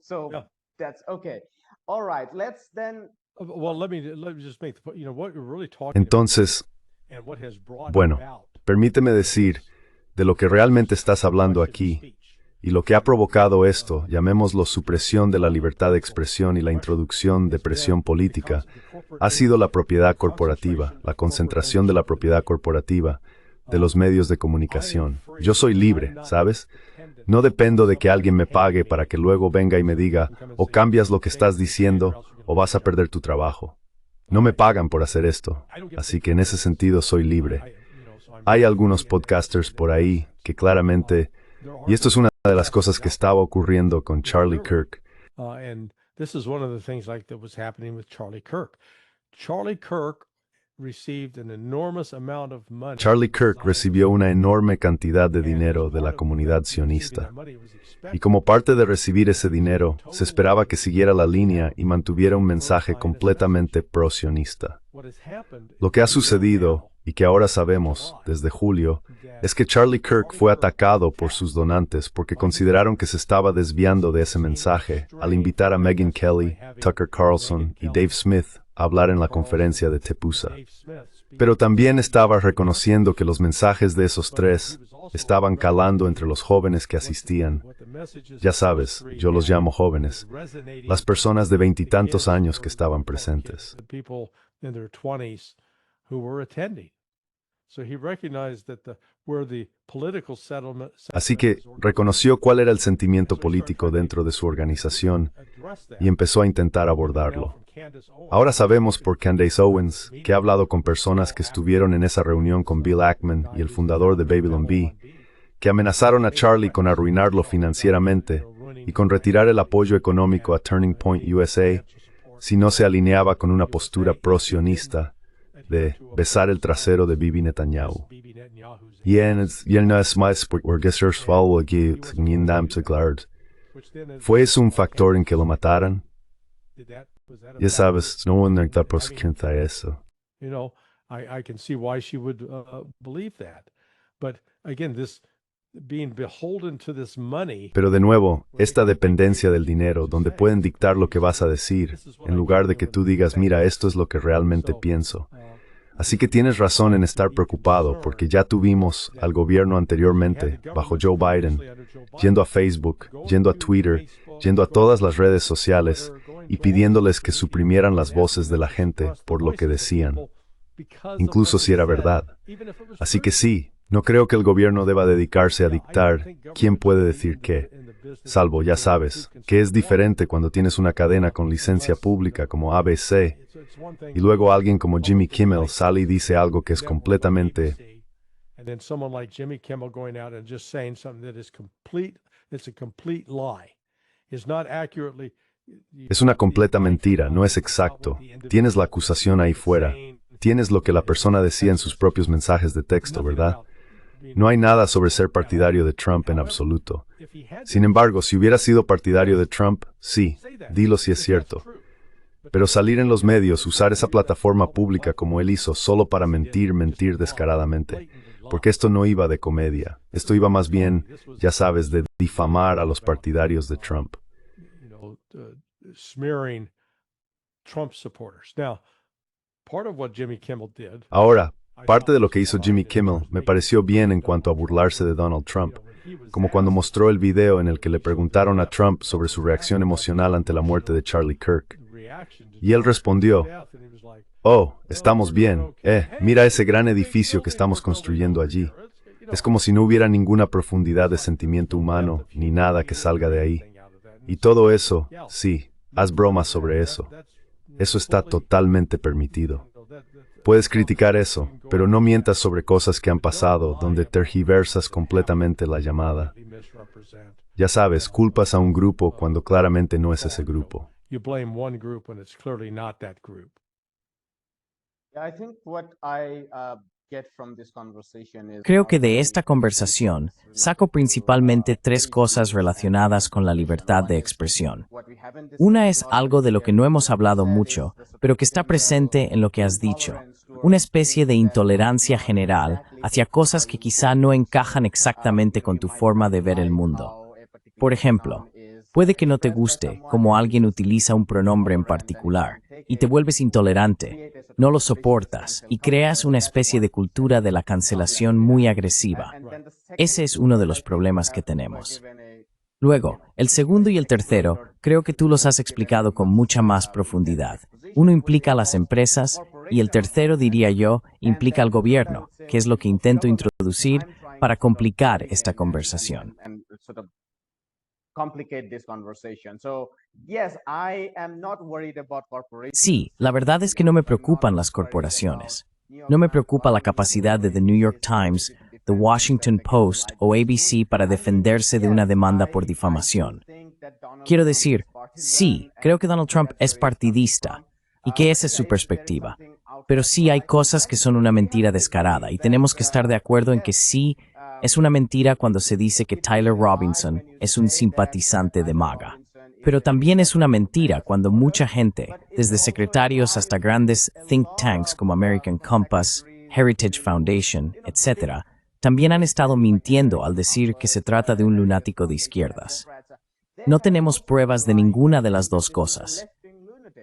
that's okay. All right, let's then. Well, let me just make the point. What you're really talking Entonces, and what has brought bueno, about permíteme decir de lo que realmente estás hablando aquí y lo que ha provocado esto, llamémoslo supresión de la libertad de expresión y la introducción de presión política, ha sido la propiedad corporativa, la concentración de la propiedad corporativa de los medios de comunicación. Yo soy libre, ¿sabes? No dependo de que alguien me pague para que luego venga y me diga, o cambias lo que estás diciendo, o vas a perder tu trabajo. No me pagan por hacer esto, así que en ese sentido soy libre. Hay algunos podcasters por ahí que claramente, y esto es una de las cosas que estaba ocurriendo con Charlie Kirk. And this is one of the things like that was happening with Charlie Kirk. Charlie Kirk received an enormous amount of money. Charlie Kirk recibió una enorme cantidad de dinero de la comunidad sionista. Y como parte de recibir ese dinero, se esperaba que siguiera la línea y mantuviera un mensaje completamente pro-sionista. Lo que ha sucedido, y que ahora sabemos, desde julio, es que Charlie Kirk fue atacado por sus donantes porque consideraron que se estaba desviando de ese mensaje al invitar a Megyn Kelly, Tucker Carlson y Dave Smith a hablar en la conferencia de Tepusha. Pero también estaba reconociendo que los mensajes de esos tres estaban calando entre los jóvenes que asistían. Ya sabes, yo los llamo jóvenes, las personas de veintitantos años que estaban presentes. Así que reconoció cuál era el sentimiento político dentro de su organización y empezó a intentar abordarlo. Ahora sabemos por Candace Owens, que ha hablado con personas que estuvieron en esa reunión con Bill Ackman y el fundador de Babylon Bee, que amenazaron a Charlie con arruinarlo financieramente y con retirar el apoyo económico a Turning Point USA si no se alineaba con una postura pro-sionista de besar el trasero de Bibi Netanyahu. ¿Fue eso un factor en que lo mataran? Ya sabes, no una prosecución eso. I can see why she would believe that. But again, this being beholden to this money. Pero de nuevo, esta dependencia del dinero, donde pueden dictar lo que vas a decir, en lugar de que tú digas, mira, esto es lo que realmente pienso. Así que tienes razón en estar preocupado, porque ya tuvimos al gobierno anteriormente, bajo Joe Biden, yendo a Facebook, yendo a Twitter, yendo a todas las redes sociales y pidiéndoles que suprimieran las voces de la gente por lo que decían, incluso si era verdad. Así que sí, no creo que el gobierno deba dedicarse a dictar quién puede decir qué, salvo, ya sabes, que es diferente cuando tienes una cadena con licencia pública como ABC, y luego alguien como Jimmy Kimmel sale y dice algo que es completamente... Es una completa mentira, no es exacto. Tienes la acusación ahí fuera. Tienes lo que la persona decía en sus propios mensajes de texto, ¿verdad? No hay nada sobre ser partidario de Trump en absoluto. Sin embargo, si hubiera sido partidario de Trump, sí, dilo si es cierto. Pero salir en los medios, usar esa plataforma pública como él hizo solo para mentir descaradamente, porque esto no iba de comedia. Esto iba más bien, ya sabes, de difamar a los partidarios de Trump. Smearing Trump supporters. Now, part of what Jimmy Kimmel did. Ahora, parte de lo que hizo Jimmy Kimmel me pareció bien en cuanto a burlarse de Donald Trump, como cuando mostró el video en el que le preguntaron a Trump sobre su reacción emocional ante la muerte de Charlie Kirk. Y él respondió, "Oh, estamos bien. Mira ese gran edificio que estamos construyendo allí." Es como si no hubiera ninguna profundidad de sentimiento humano, ni nada que salga de ahí. Y todo eso, sí, haz bromas sobre eso. Eso está totalmente permitido. Puedes criticar eso, pero no mientas sobre cosas que han pasado donde tergiversas completamente la llamada. Ya sabes, culpas a un grupo cuando claramente no es ese grupo. You blame one group when it's clearly not that group. I think what I get from this conversation is Creo que de esta conversación saco principalmente tres cosas relacionadas con la libertad de expresión. Una es algo de lo que no hemos hablado mucho, pero que está presente en lo que has dicho, una especie de intolerancia general hacia cosas que quizá no encajan exactamente con tu forma de ver el mundo. Por ejemplo, puede que no te guste cómo alguien utiliza un pronombre en particular y te vuelves intolerante, no lo soportas y creas una especie de cultura de la cancelación muy agresiva. Ese es uno de los problemas que tenemos. Luego, el segundo y el tercero, creo que tú los has explicado con mucha más profundidad. Uno implica a las empresas y el tercero, diría yo, implica al gobierno, que es lo que intento introducir para complicar esta conversación. Sí, la verdad es que no me preocupan las corporaciones. No me preocupa la capacidad de The New York Times, The Washington Post o ABC para defenderse de una demanda por difamación. Quiero decir, sí, creo que Donald Trump es partidista y que esa es su perspectiva. Pero sí hay cosas que son una mentira descarada y tenemos que estar de acuerdo en que sí es una mentira cuando se dice que Tyler Robinson es un simpatizante de MAGA. Pero también es una mentira cuando mucha gente, desde secretarios hasta grandes think tanks como American Compass, Heritage Foundation, etc., también han estado mintiendo al decir que se trata de un lunático de izquierdas. No tenemos pruebas de ninguna de las dos cosas.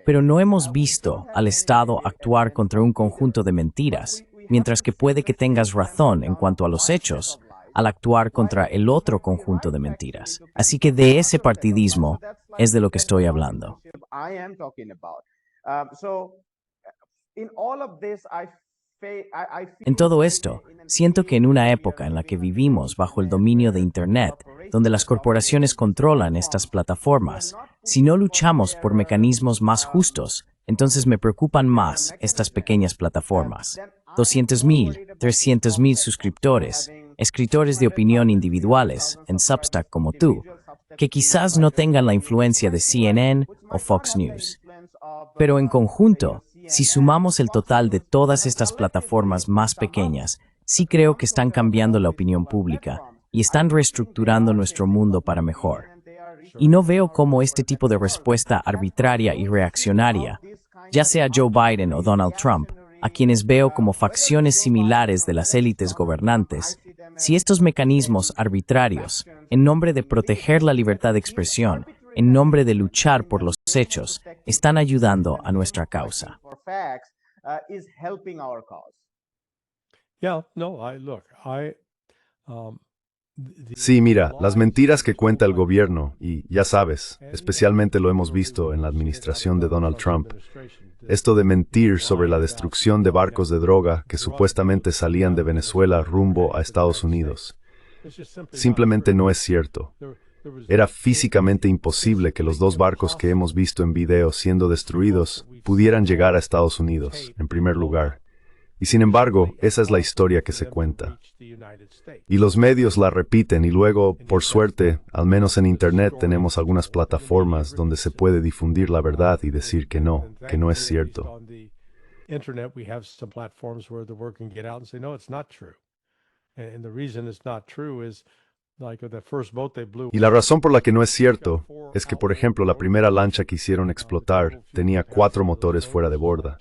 Pero no hemos visto al Estado actuar contra un conjunto de mentiras, mientras que puede que tengas razón en cuanto a los hechos, al actuar contra el otro conjunto de mentiras. Así que de ese partidismo es de lo que estoy hablando. En todo esto, siento que en una época en la que vivimos bajo el dominio de Internet, donde las corporaciones controlan estas plataformas, si no luchamos por mecanismos más justos, entonces me preocupan más estas pequeñas plataformas. 200,000, 300,000 suscriptores, escritores de opinión individuales en Substack como tú, que quizás no tengan la influencia de CNN o Fox News. Pero en conjunto, si sumamos el total de todas estas plataformas más pequeñas, sí creo que están cambiando la opinión pública y están reestructurando nuestro mundo para mejor. Y no veo cómo este tipo de respuesta arbitraria y reaccionaria, ya sea Joe Biden o Donald Trump, a quienes veo como facciones similares de las élites gobernantes, si estos mecanismos arbitrarios, en nombre de proteger la libertad de expresión, en nombre de luchar por los hechos, están ayudando a nuestra causa. Sí, mira, las mentiras que cuenta el gobierno, y ya sabes, especialmente lo hemos visto en la administración de Donald Trump, esto de mentir sobre la destrucción de barcos de droga que supuestamente salían de Venezuela rumbo a Estados Unidos, simplemente no es cierto. Era físicamente imposible que los dos barcos que hemos visto en video siendo destruidos pudieran llegar a Estados Unidos, en primer lugar. Y sin embargo, esa es la historia que se cuenta. Y los medios la repiten y luego, por suerte, al menos en Internet tenemos algunas plataformas donde se puede difundir la verdad y decir que no es cierto. Y la razón por la que no es cierto es que, por ejemplo, la primera lancha que hicieron explotar tenía 4 motores fuera de borda.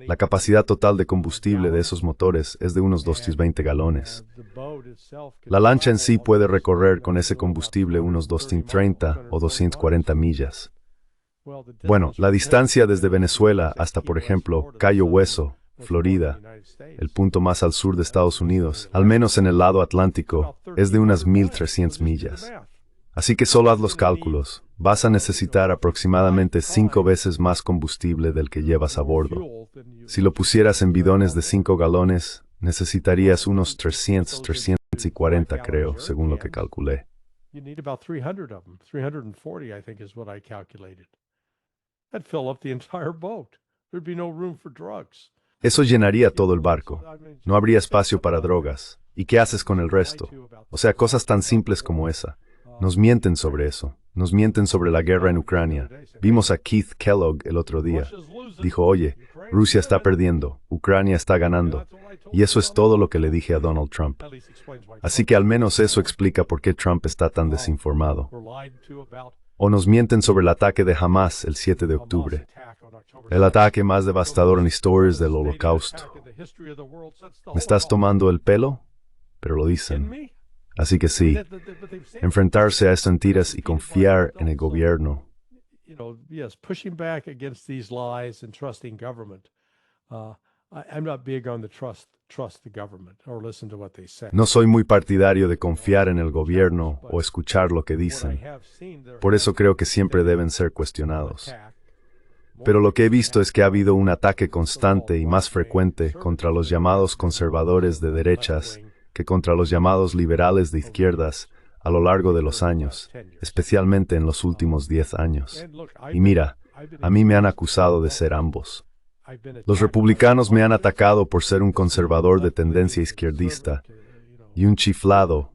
La capacidad total de combustible de esos motores es de unos 220 galones. La lancha en sí puede recorrer con ese combustible unos 230 o 240 millas. Bueno, la distancia desde Venezuela hasta, por ejemplo, Cayo Hueso, Florida, el punto más al sur de Estados Unidos, al menos en el lado atlántico, es de unas 1.300 millas. Así que solo haz los cálculos. Vas a necesitar aproximadamente 5 veces más combustible del que llevas a bordo. Si lo pusieras en bidones de 5 galones, necesitarías unos 340, creo, según lo que calculé. You need about 300 of them. 340, I think, is what I calculated. That'd fill up the entire boat. There'd be no room for drugs. Eso llenaría todo el barco. No habría espacio para drogas. ¿Y qué haces con el resto? O sea, cosas tan simples como esa. Nos mienten sobre eso. Nos mienten sobre la guerra en Ucrania. Vimos a Keith Kellogg el otro día. Dijo, oye, Rusia está perdiendo, Ucrania está ganando. Y eso es todo lo que le dije a Donald Trump. Así que al menos eso explica por qué Trump está tan desinformado. O nos mienten sobre el ataque de Hamas el 7 de octubre. El ataque más devastador en historias del Holocausto. ¿Me estás tomando el pelo? Pero lo dicen. Así que sí, enfrentarse a estas mentiras y confiar en el gobierno. Yes, pushing back against these lies and trusting government. I'm not big on the trust the government or listen to what they say. No soy muy partidario de confiar en el gobierno o escuchar lo que dicen. Por eso creo que siempre deben ser cuestionados. Pero lo que he visto es que ha habido un ataque constante y más frecuente contra los llamados conservadores de derechas que contra los llamados liberales de izquierdas a lo largo de los años, especialmente en los últimos 10 años. Y mira, a mí me han acusado de ser ambos. Los republicanos me han atacado por ser un conservador de tendencia izquierdista y un chiflado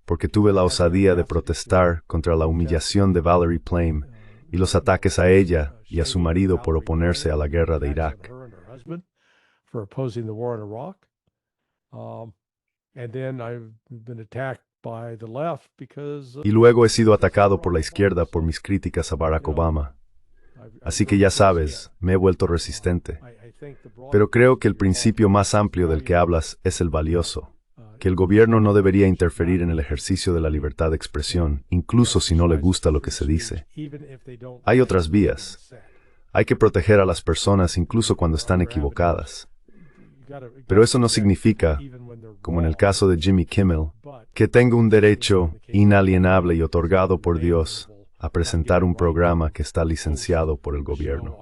porque tuve la osadía de protestar contra la humillación de Valerie Plame y los ataques a ella y a su marido por oponerse a la guerra de Irak. Y luego he sido atacado por la izquierda por mis críticas a Barack Obama. Así que ya sabes, me he vuelto resistente. Pero creo que el principio más amplio del que hablas es el valioso, que el gobierno no debería interferir en el ejercicio de la libertad de expresión, incluso si no le gusta lo que se dice. Hay otras vías. Hay que proteger a las personas incluso cuando están equivocadas. Pero eso no significa, como en el caso de Jimmy Kimmel, que tengo un derecho inalienable y otorgado por Dios a presentar un programa que está licenciado por el gobierno.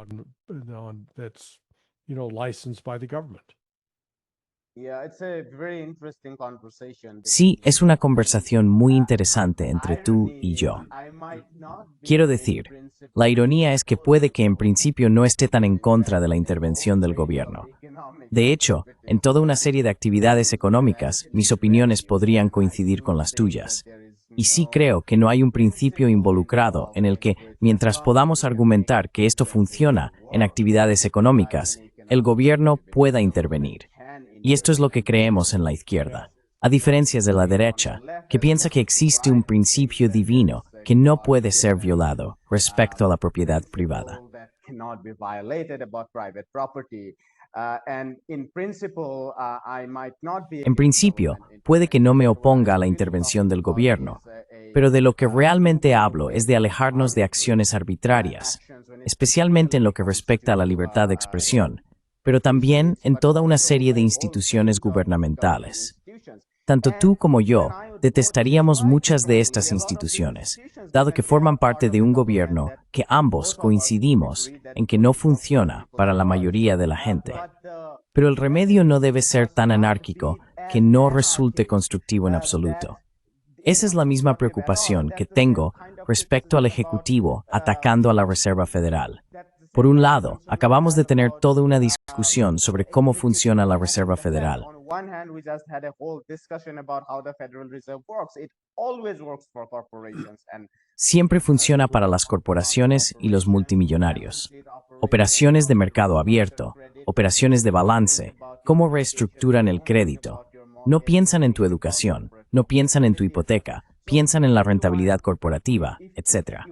Sí, es una conversación muy interesante entre tú y yo. Quiero decir, la ironía es que puede que en principio no esté tan en contra de la intervención del gobierno. De hecho, en toda una serie de actividades económicas, mis opiniones podrían coincidir con las tuyas. Y sí creo que no hay un principio involucrado en el que, mientras podamos argumentar que esto funciona en actividades económicas, el gobierno pueda intervenir. Y esto es lo que creemos en la izquierda, a diferencia de la derecha, que piensa que existe un principio divino que no puede ser violado respecto a la propiedad privada. En principio, puede que no me oponga a la intervención del gobierno, pero de lo que realmente hablo es de alejarnos de acciones arbitrarias, especialmente en lo que respecta a la libertad de expresión, pero también en toda una serie de instituciones gubernamentales. Tanto tú como yo detestaríamos muchas de estas instituciones, dado que forman parte de un gobierno que ambos coincidimos en que no funciona para la mayoría de la gente. Pero el remedio no debe ser tan anárquico que no resulte constructivo en absoluto. Esa es la misma preocupación que tengo respecto al Ejecutivo atacando a la Reserva Federal. Por un lado, acabamos de tener toda una discusión sobre cómo funciona la Reserva Federal. Siempre funciona para las corporaciones y los multimillonarios. Operaciones de mercado abierto, operaciones de balance, cómo reestructuran el crédito. No piensan en tu educación, no piensan en tu hipoteca, piensan en la rentabilidad corporativa, etc.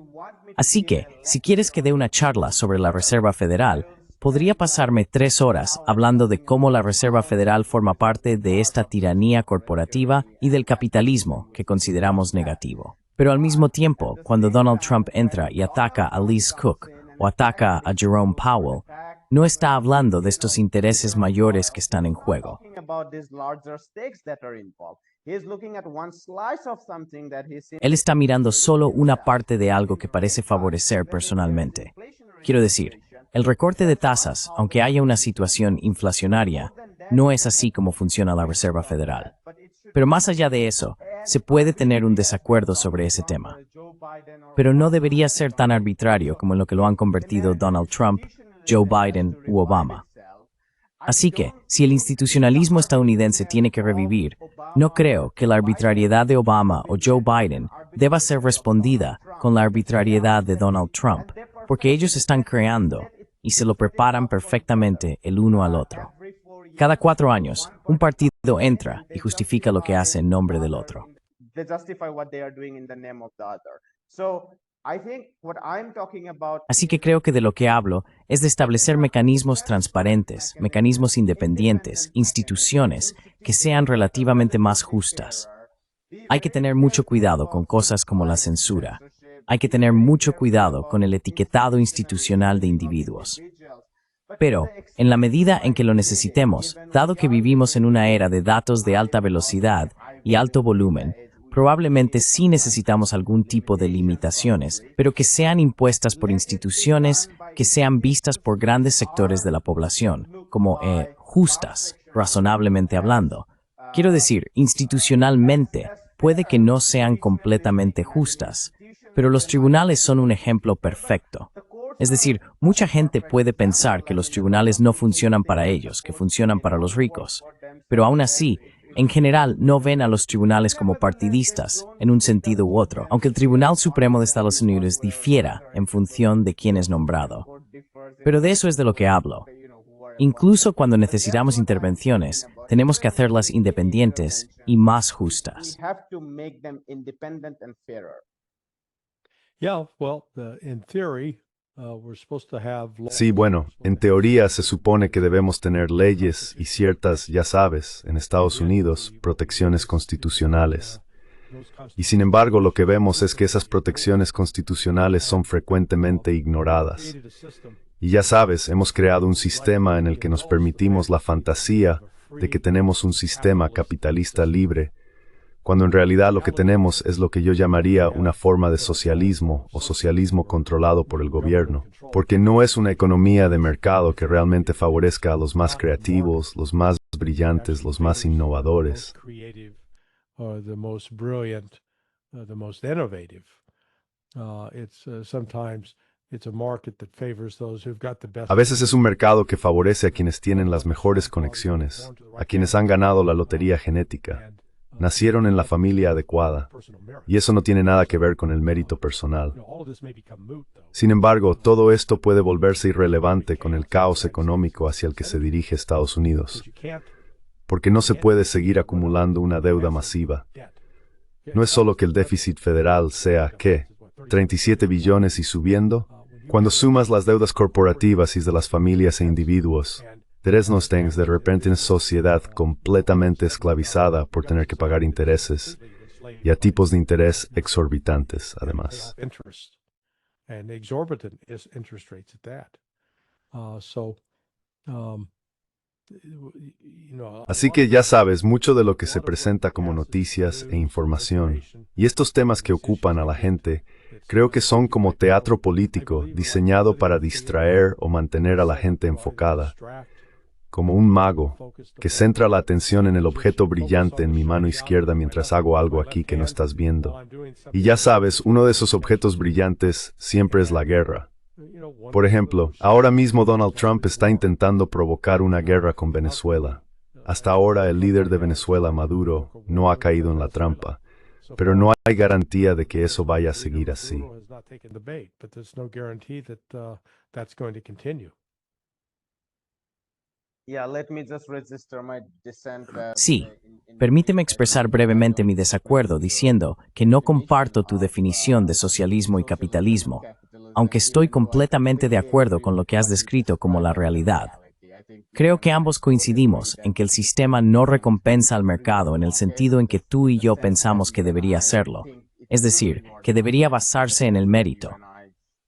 Así que, si quieres que dé una charla sobre la Reserva Federal, podría pasarme 3 horas hablando de cómo la Reserva Federal forma parte de esta tiranía corporativa y del capitalismo que consideramos negativo. Pero al mismo tiempo, cuando Donald Trump entra y ataca a Liz Cook o ataca a Jerome Powell, no está hablando de estos intereses mayores que están en juego. Él está mirando solo una parte de algo que parece favorecer personalmente. Quiero decir, el recorte de tasas, aunque haya una situación inflacionaria, no es así como funciona la Reserva Federal. Pero más allá de eso, se puede tener un desacuerdo sobre ese tema. Pero no debería ser tan arbitrario como en lo que lo han convertido Donald Trump, Joe Biden u Obama. Así que, si el institucionalismo estadounidense tiene que revivir, no creo que la arbitrariedad de Obama o Joe Biden deba ser respondida con la arbitrariedad de Donald Trump, porque ellos están creando y se lo preparan perfectamente el uno al otro. Cada 4 años, un partido entra y justifica lo que hace en nombre del otro. Así que creo que de lo que hablo es de establecer mecanismos transparentes, mecanismos independientes, instituciones que sean relativamente más justas. Hay que tener mucho cuidado con cosas como la censura. Hay que tener mucho cuidado con el etiquetado institucional de individuos. Pero, en la medida en que lo necesitemos, dado que vivimos en una era de datos de alta velocidad y alto volumen, probablemente sí necesitamos algún tipo de limitaciones, pero que sean impuestas por instituciones que sean vistas por grandes sectores de la población, como justas, razonablemente hablando. Quiero decir, institucionalmente, puede que no sean completamente justas, pero los tribunales son un ejemplo perfecto. Es decir, mucha gente puede pensar que los tribunales no funcionan para ellos, que funcionan para los ricos, pero aún así, en general, no ven a los tribunales como partidistas, en un sentido u otro, aunque el Tribunal Supremo de Estados Unidos difiera en función de quién es nombrado. Pero de eso es de lo que hablo. Incluso cuando necesitamos intervenciones, tenemos que hacerlas independientes y más justas. Sí, bueno, en teoría se supone que debemos tener leyes y ciertas, ya sabes, en Estados Unidos, protecciones constitucionales. Y sin embargo, lo que vemos es que esas protecciones constitucionales son frecuentemente ignoradas. Y ya sabes, hemos creado un sistema en el que nos permitimos la fantasía de que tenemos un sistema capitalista libre, cuando en realidad lo que tenemos es lo que yo llamaría una forma de socialismo o socialismo controlado por el gobierno, porque no es una economía de mercado que realmente favorezca a los más creativos, los más brillantes, los más innovadores. A veces es un mercado que favorece a quienes tienen las mejores conexiones, a quienes han ganado la lotería genética. Nacieron en la familia adecuada, y eso no tiene nada que ver con el mérito personal. Sin embargo, todo esto puede volverse irrelevante con el caos económico hacia el que se dirige Estados Unidos, porque no se puede seguir acumulando una deuda masiva. No es solo que el déficit federal sea, ¿qué? 37 billones y subiendo. Cuando sumas las deudas corporativas y de las familias e individuos, nos tenemos de repente en sociedad completamente esclavizada por tener que pagar intereses y a tipos de interés exorbitantes, además. Así que ya sabes, mucho de lo que se presenta como noticias e información, y estos temas que ocupan a la gente, creo que son como teatro político diseñado para distraer o mantener a la gente enfocada, como un mago que centra la atención en el objeto brillante en mi mano izquierda mientras hago algo aquí que no estás viendo. Y ya sabes, uno de esos objetos brillantes siempre es la guerra. Por ejemplo, ahora mismo Donald Trump está intentando provocar una guerra con Venezuela. Hasta ahora el líder de Venezuela, Maduro, no ha caído en la trampa, pero no hay garantía de que eso vaya a seguir así. Sí, permíteme expresar brevemente mi desacuerdo diciendo que no comparto tu definición de socialismo y capitalismo, aunque estoy completamente de acuerdo con lo que has descrito como la realidad. Creo que ambos coincidimos en que el sistema no recompensa al mercado en el sentido en que tú y yo pensamos que debería hacerlo, es decir, que debería basarse en el mérito.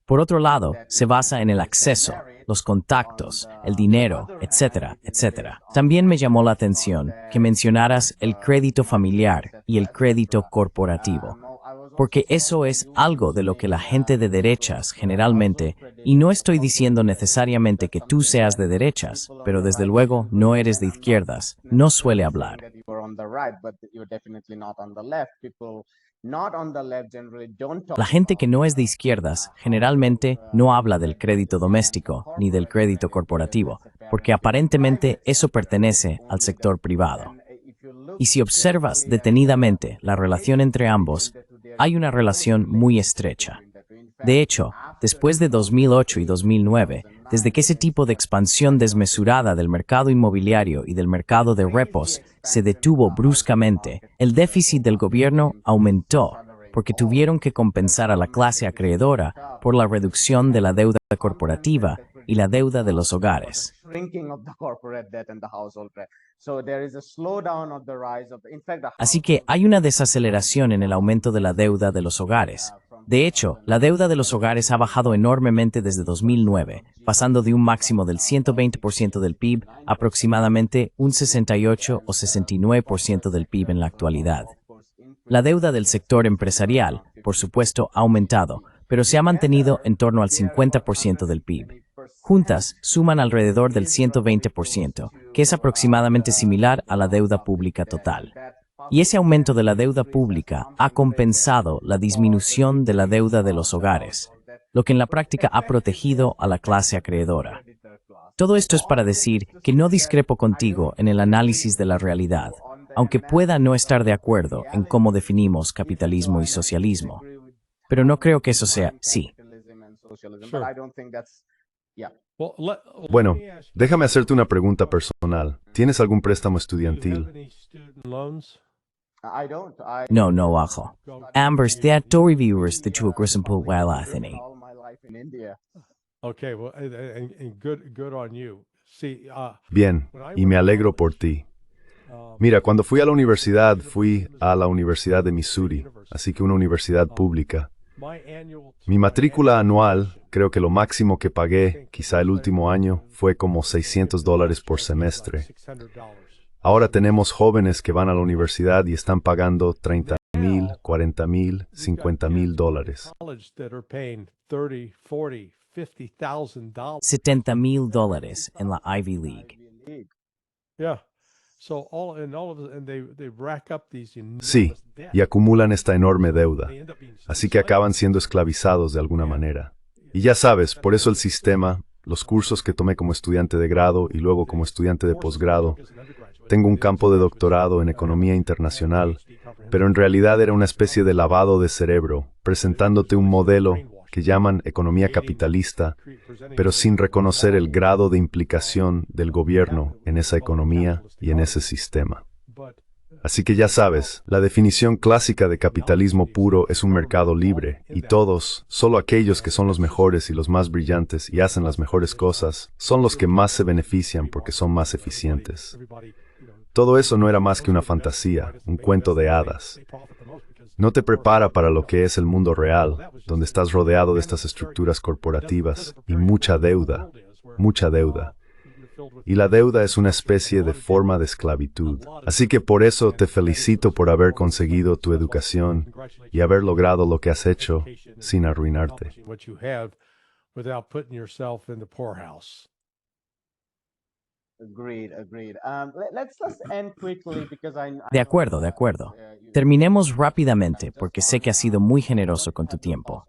Por otro lado, se basa en el acceso, los contactos, el dinero, etcétera, etcétera. También me llamó la atención que mencionaras el crédito familiar y el crédito corporativo, porque eso es algo de lo que la gente de derechas generalmente, y no estoy diciendo necesariamente que tú seas de derechas, pero desde luego no eres de izquierdas, no suele hablar. La gente que no es de izquierdas generalmente no habla del crédito doméstico ni del crédito corporativo, porque aparentemente eso pertenece al sector privado. Y si observas detenidamente la relación entre ambos, hay una relación muy estrecha. De hecho, después de 2008 y 2009, desde que ese tipo de expansión desmesurada del mercado inmobiliario y del mercado de repos se detuvo bruscamente, el déficit del gobierno aumentó porque tuvieron que compensar a la clase acreedora por la reducción de la deuda corporativa y la deuda de los hogares. Así que hay una desaceleración en el aumento de la deuda de los hogares. De hecho, la deuda de los hogares ha bajado enormemente desde 2009, pasando de un máximo del 120% del PIB a aproximadamente un 68 o 69% del PIB en la actualidad. La deuda del sector empresarial, por supuesto, ha aumentado, pero se ha mantenido en torno al 50% del PIB. Juntas, suman alrededor del 120%, que es aproximadamente similar a la deuda pública total. Y ese aumento de la deuda pública ha compensado la disminución de la deuda de los hogares, lo que en la práctica ha protegido a la clase acreedora. Todo esto es para decir que no discrepo contigo en el análisis de la realidad, aunque pueda no estar de acuerdo en cómo definimos capitalismo y socialismo. Pero no creo que eso sea sí. Bueno, déjame hacerte una pregunta personal. ¿Tienes algún préstamo estudiantil? No, ajo. Ambers, the actor reviewers the two aggressive Athene. Okay, well, and good on you. See, Bien, y me alegro por ti. Mira, cuando fui a la universidad de Missouri, así que una universidad pública. Mi matrícula anual, creo que lo máximo que pagué, quizá el último año, fue como $600 por semestre. Ahora tenemos jóvenes que van a la universidad y están pagando $30,000, $40,000, $50,000. $70,000 en la Ivy League. Sí, y acumulan esta enorme deuda, así que acaban siendo esclavizados de alguna manera. Y ya sabes, por eso el sistema, los cursos que tomé como estudiante de grado y luego como estudiante de posgrado, tengo un campo de doctorado en economía internacional, pero en realidad era una especie de lavado de cerebro, presentándote un modelo que llaman economía capitalista, pero sin reconocer el grado de implicación del gobierno en esa economía y en ese sistema. Así que ya sabes, la definición clásica de capitalismo puro es un mercado libre, y todos, solo aquellos que son los mejores y los más brillantes y hacen las mejores cosas, son los que más se benefician porque son más eficientes. Todo eso no era más que una fantasía, un cuento de hadas. No te prepara para lo que es el mundo real, donde estás rodeado de estas estructuras corporativas y mucha deuda, mucha deuda. Y la deuda es una especie de forma de esclavitud. Así que por eso te felicito por haber conseguido tu educación y haber logrado lo que has hecho sin arruinarte. De acuerdo. Terminemos rápidamente porque sé que has sido muy generoso con tu tiempo.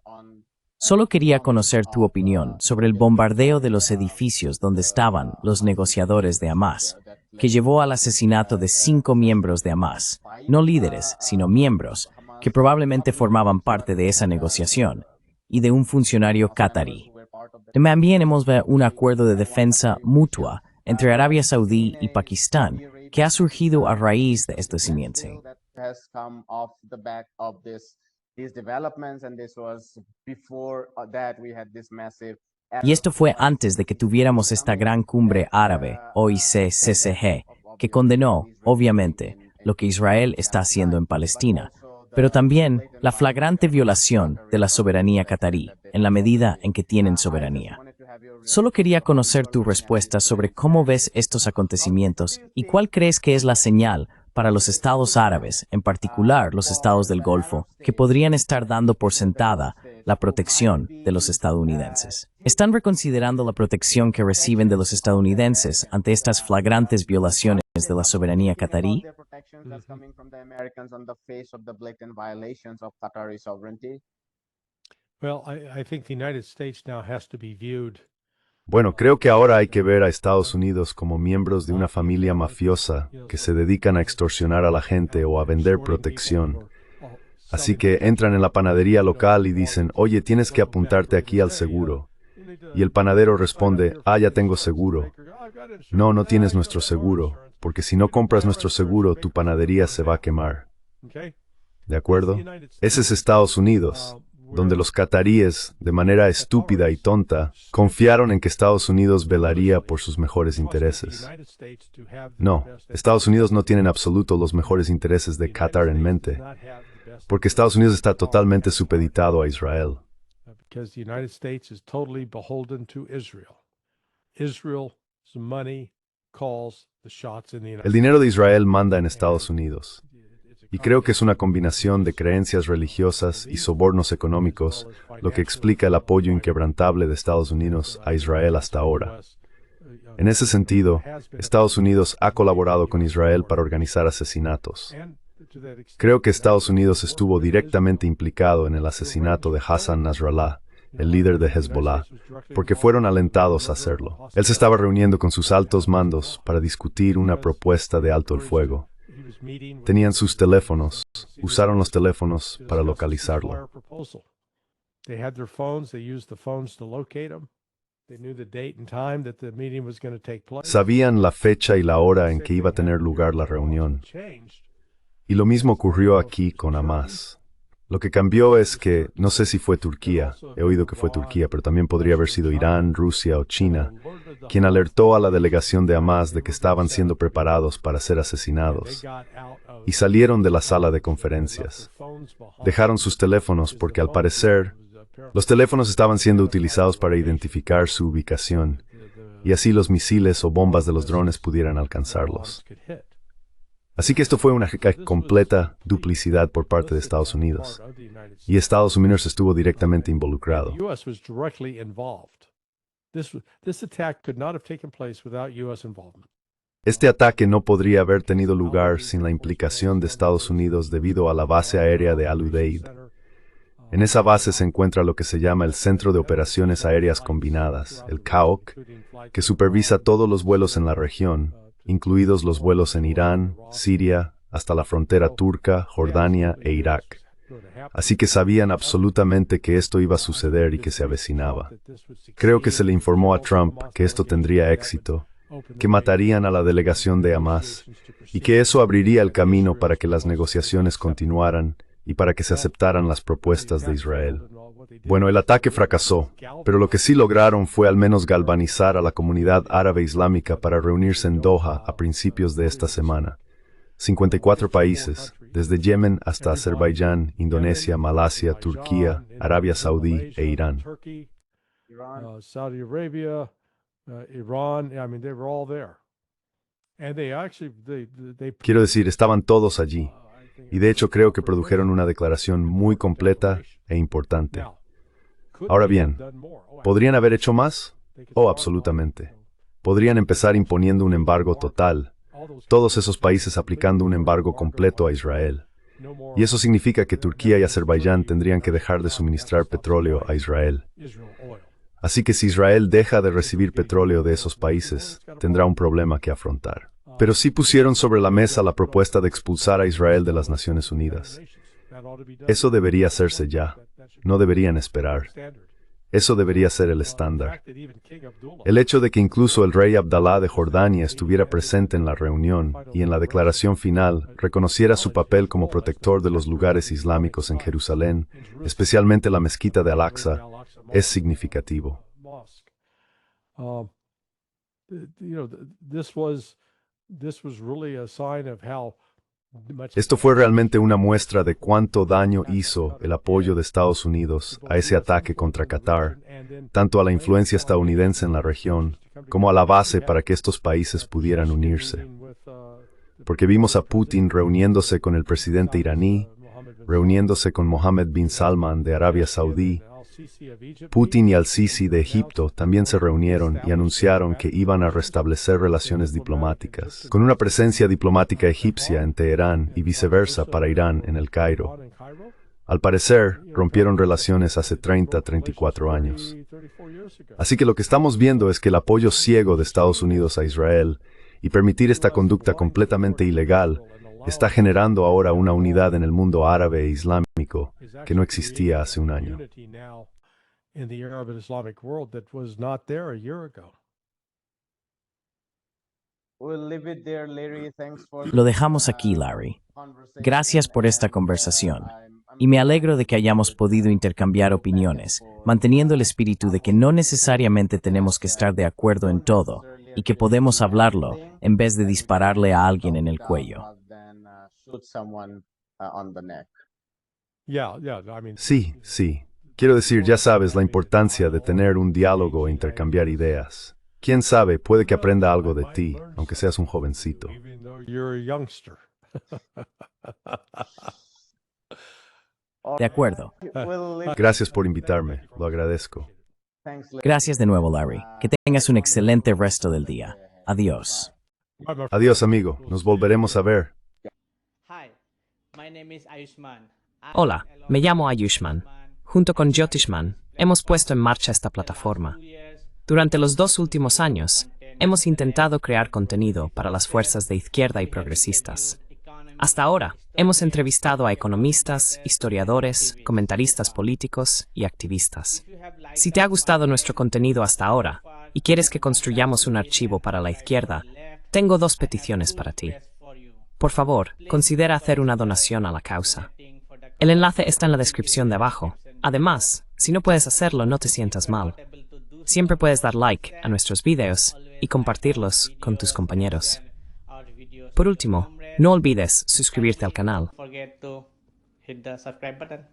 Solo quería conocer tu opinión sobre el bombardeo de los edificios donde estaban los negociadores de Hamas, que llevó al asesinato de 5 miembros de Hamas, no líderes, sino miembros, que probablemente formaban parte de esa negociación, y de un funcionario catarí. También hemos visto un acuerdo de defensa mutua entre Arabia Saudí y Pakistán, que ha surgido a raíz de este simiente. Y esto fue antes de que tuviéramos esta gran cumbre árabe, OIC-CCG, que condenó, obviamente, lo que Israel está haciendo en Palestina, pero también la flagrante violación de la soberanía catarí, en la medida en que tienen soberanía. Solo quería conocer tu respuesta sobre cómo ves estos acontecimientos y cuál crees que es la señal para los estados árabes, en particular los estados del Golfo, que podrían estar dando por sentada la protección de los estadounidenses. ¿Están reconsiderando la protección que reciben de los estadounidenses ante estas flagrantes violaciones de la soberanía catarí? Well, I think the United States now has to be viewed. Bueno, creo que ahora hay que ver a Estados Unidos como miembros de una familia mafiosa que se dedican a extorsionar a la gente o a vender protección. Así que entran en la panadería local y dicen, oye, tienes que apuntarte aquí al seguro. Y el panadero responde, ya tengo seguro. No, no tienes nuestro seguro, porque si no compras nuestro seguro, tu panadería se va a quemar. ¿De acuerdo? Ese es Estados Unidos, donde los cataríes, de manera estúpida y tonta, confiaron en que Estados Unidos velaría por sus mejores intereses. No, Estados Unidos no tiene en absoluto los mejores intereses de Qatar en mente, porque Estados Unidos está totalmente supeditado a Israel. El dinero de Israel manda en Estados Unidos. Y creo que es una combinación de creencias religiosas y sobornos económicos lo que explica el apoyo inquebrantable de Estados Unidos a Israel hasta ahora. En ese sentido, Estados Unidos ha colaborado con Israel para organizar asesinatos. Creo que Estados Unidos estuvo directamente implicado en el asesinato de Hassan Nasrallah, el líder de Hezbollah, porque fueron alentados a hacerlo. Él se estaba reuniendo con sus altos mandos para discutir una propuesta de alto el fuego. Tenían sus teléfonos, usaron los teléfonos para localizarlo. Sabían la fecha y la hora en que iba a tener lugar la reunión. Y lo mismo ocurrió aquí con Hamas. Lo que cambió es que, no sé si fue Turquía, he oído que fue Turquía, pero también podría haber sido Irán, Rusia o China, quien alertó a la delegación de Hamas de que estaban siendo preparados para ser asesinados, y salieron de la sala de conferencias. Dejaron sus teléfonos porque, al parecer, los teléfonos estaban siendo utilizados para identificar su ubicación, y así los misiles o bombas de los drones pudieran alcanzarlos. Así que esto fue una completa duplicidad por parte de Estados Unidos, y Estados Unidos estuvo directamente involucrado. Este ataque no podría haber tenido lugar sin la implicación de Estados Unidos debido a la base aérea de Al-Udeid. En esa base se encuentra lo que se llama el Centro de Operaciones Aéreas Combinadas, el CAOC, que supervisa todos los vuelos en la región, incluidos los vuelos en Irán, Siria, hasta la frontera turca, Jordania e Irak. Así que sabían absolutamente que esto iba a suceder y que se avecinaba. Creo que se le informó a Trump que esto tendría éxito, que matarían a la delegación de Hamas, y que eso abriría el camino para que las negociaciones continuaran y para que se aceptaran las propuestas de Israel. Bueno, el ataque fracasó, pero lo que sí lograron fue al menos galvanizar a la comunidad árabe islámica para reunirse en Doha a principios de esta semana. 54 países, desde Yemen hasta Azerbaiyán, Indonesia, Malasia, Turquía, Arabia Saudí e Irán. Quiero decir, estaban todos allí, y de hecho creo que produjeron una declaración muy completa e importante. Ahora bien, ¿podrían haber hecho más? Oh, absolutamente. Podrían empezar imponiendo un embargo total, todos esos países aplicando un embargo completo a Israel. Y eso significa que Turquía y Azerbaiyán tendrían que dejar de suministrar petróleo a Israel. Así que si Israel deja de recibir petróleo de esos países, tendrá un problema que afrontar. Pero sí pusieron sobre la mesa la propuesta de expulsar a Israel de las Naciones Unidas. Eso debería hacerse ya. No deberían esperar. Eso debería ser el estándar. El hecho de que incluso el rey Abdalá de Jordania estuviera presente en la reunión y en la declaración final reconociera su papel como protector de los lugares islámicos en Jerusalén, especialmente la mezquita de Al-Aqsa, es significativo. Esto fue realmente una muestra de cuánto daño hizo el apoyo de Estados Unidos a ese ataque contra Qatar, tanto a la influencia estadounidense en la región, como a la base para que estos países pudieran unirse. Porque vimos a Putin reuniéndose con el presidente iraní, reuniéndose con Mohammed bin Salman de Arabia Saudí. Putin y al-Sisi de Egipto también se reunieron y anunciaron que iban a restablecer relaciones diplomáticas, con una presencia diplomática egipcia en Teherán y viceversa para Irán en el Cairo. Al parecer, rompieron relaciones hace 34 años. Así que lo que estamos viendo es que el apoyo ciego de Estados Unidos a Israel y permitir esta conducta completamente ilegal está generando ahora una unidad en el mundo árabe e islámico que no existía hace un año. Lo dejamos aquí, Larry. Gracias por esta conversación. Y me alegro de que hayamos podido intercambiar opiniones, manteniendo el espíritu de que no necesariamente tenemos que estar de acuerdo en todo, y que podemos hablarlo en vez de dispararle a alguien en el cuello. Sí. Quiero decir, ya sabes la importancia de tener un diálogo e intercambiar ideas. Quién sabe, puede que aprenda algo de ti, aunque seas un jovencito. De acuerdo. Gracias por invitarme, lo agradezco. Gracias de nuevo, Larry. Que tengas un excelente resto del día. Adiós. Adiós, amigo. Nos volveremos a ver. Hola, me llamo Ayushman. Junto con Jyotishman, hemos puesto en marcha esta plataforma. Durante los 2 últimos años, hemos intentado crear contenido para las fuerzas de izquierda y progresistas. Hasta ahora, hemos entrevistado a economistas, historiadores, comentaristas políticos y activistas. Si te ha gustado nuestro contenido hasta ahora y quieres que construyamos un archivo para la izquierda, tengo 2 peticiones para ti. Por favor, considera hacer una donación a la causa. El enlace está en la descripción de abajo. Además, si no puedes hacerlo, no te sientas mal. Siempre puedes dar like a nuestros videos y compartirlos con tus compañeros. Por último, no olvides suscribirte al canal. Don't forget to hit the subscribe button.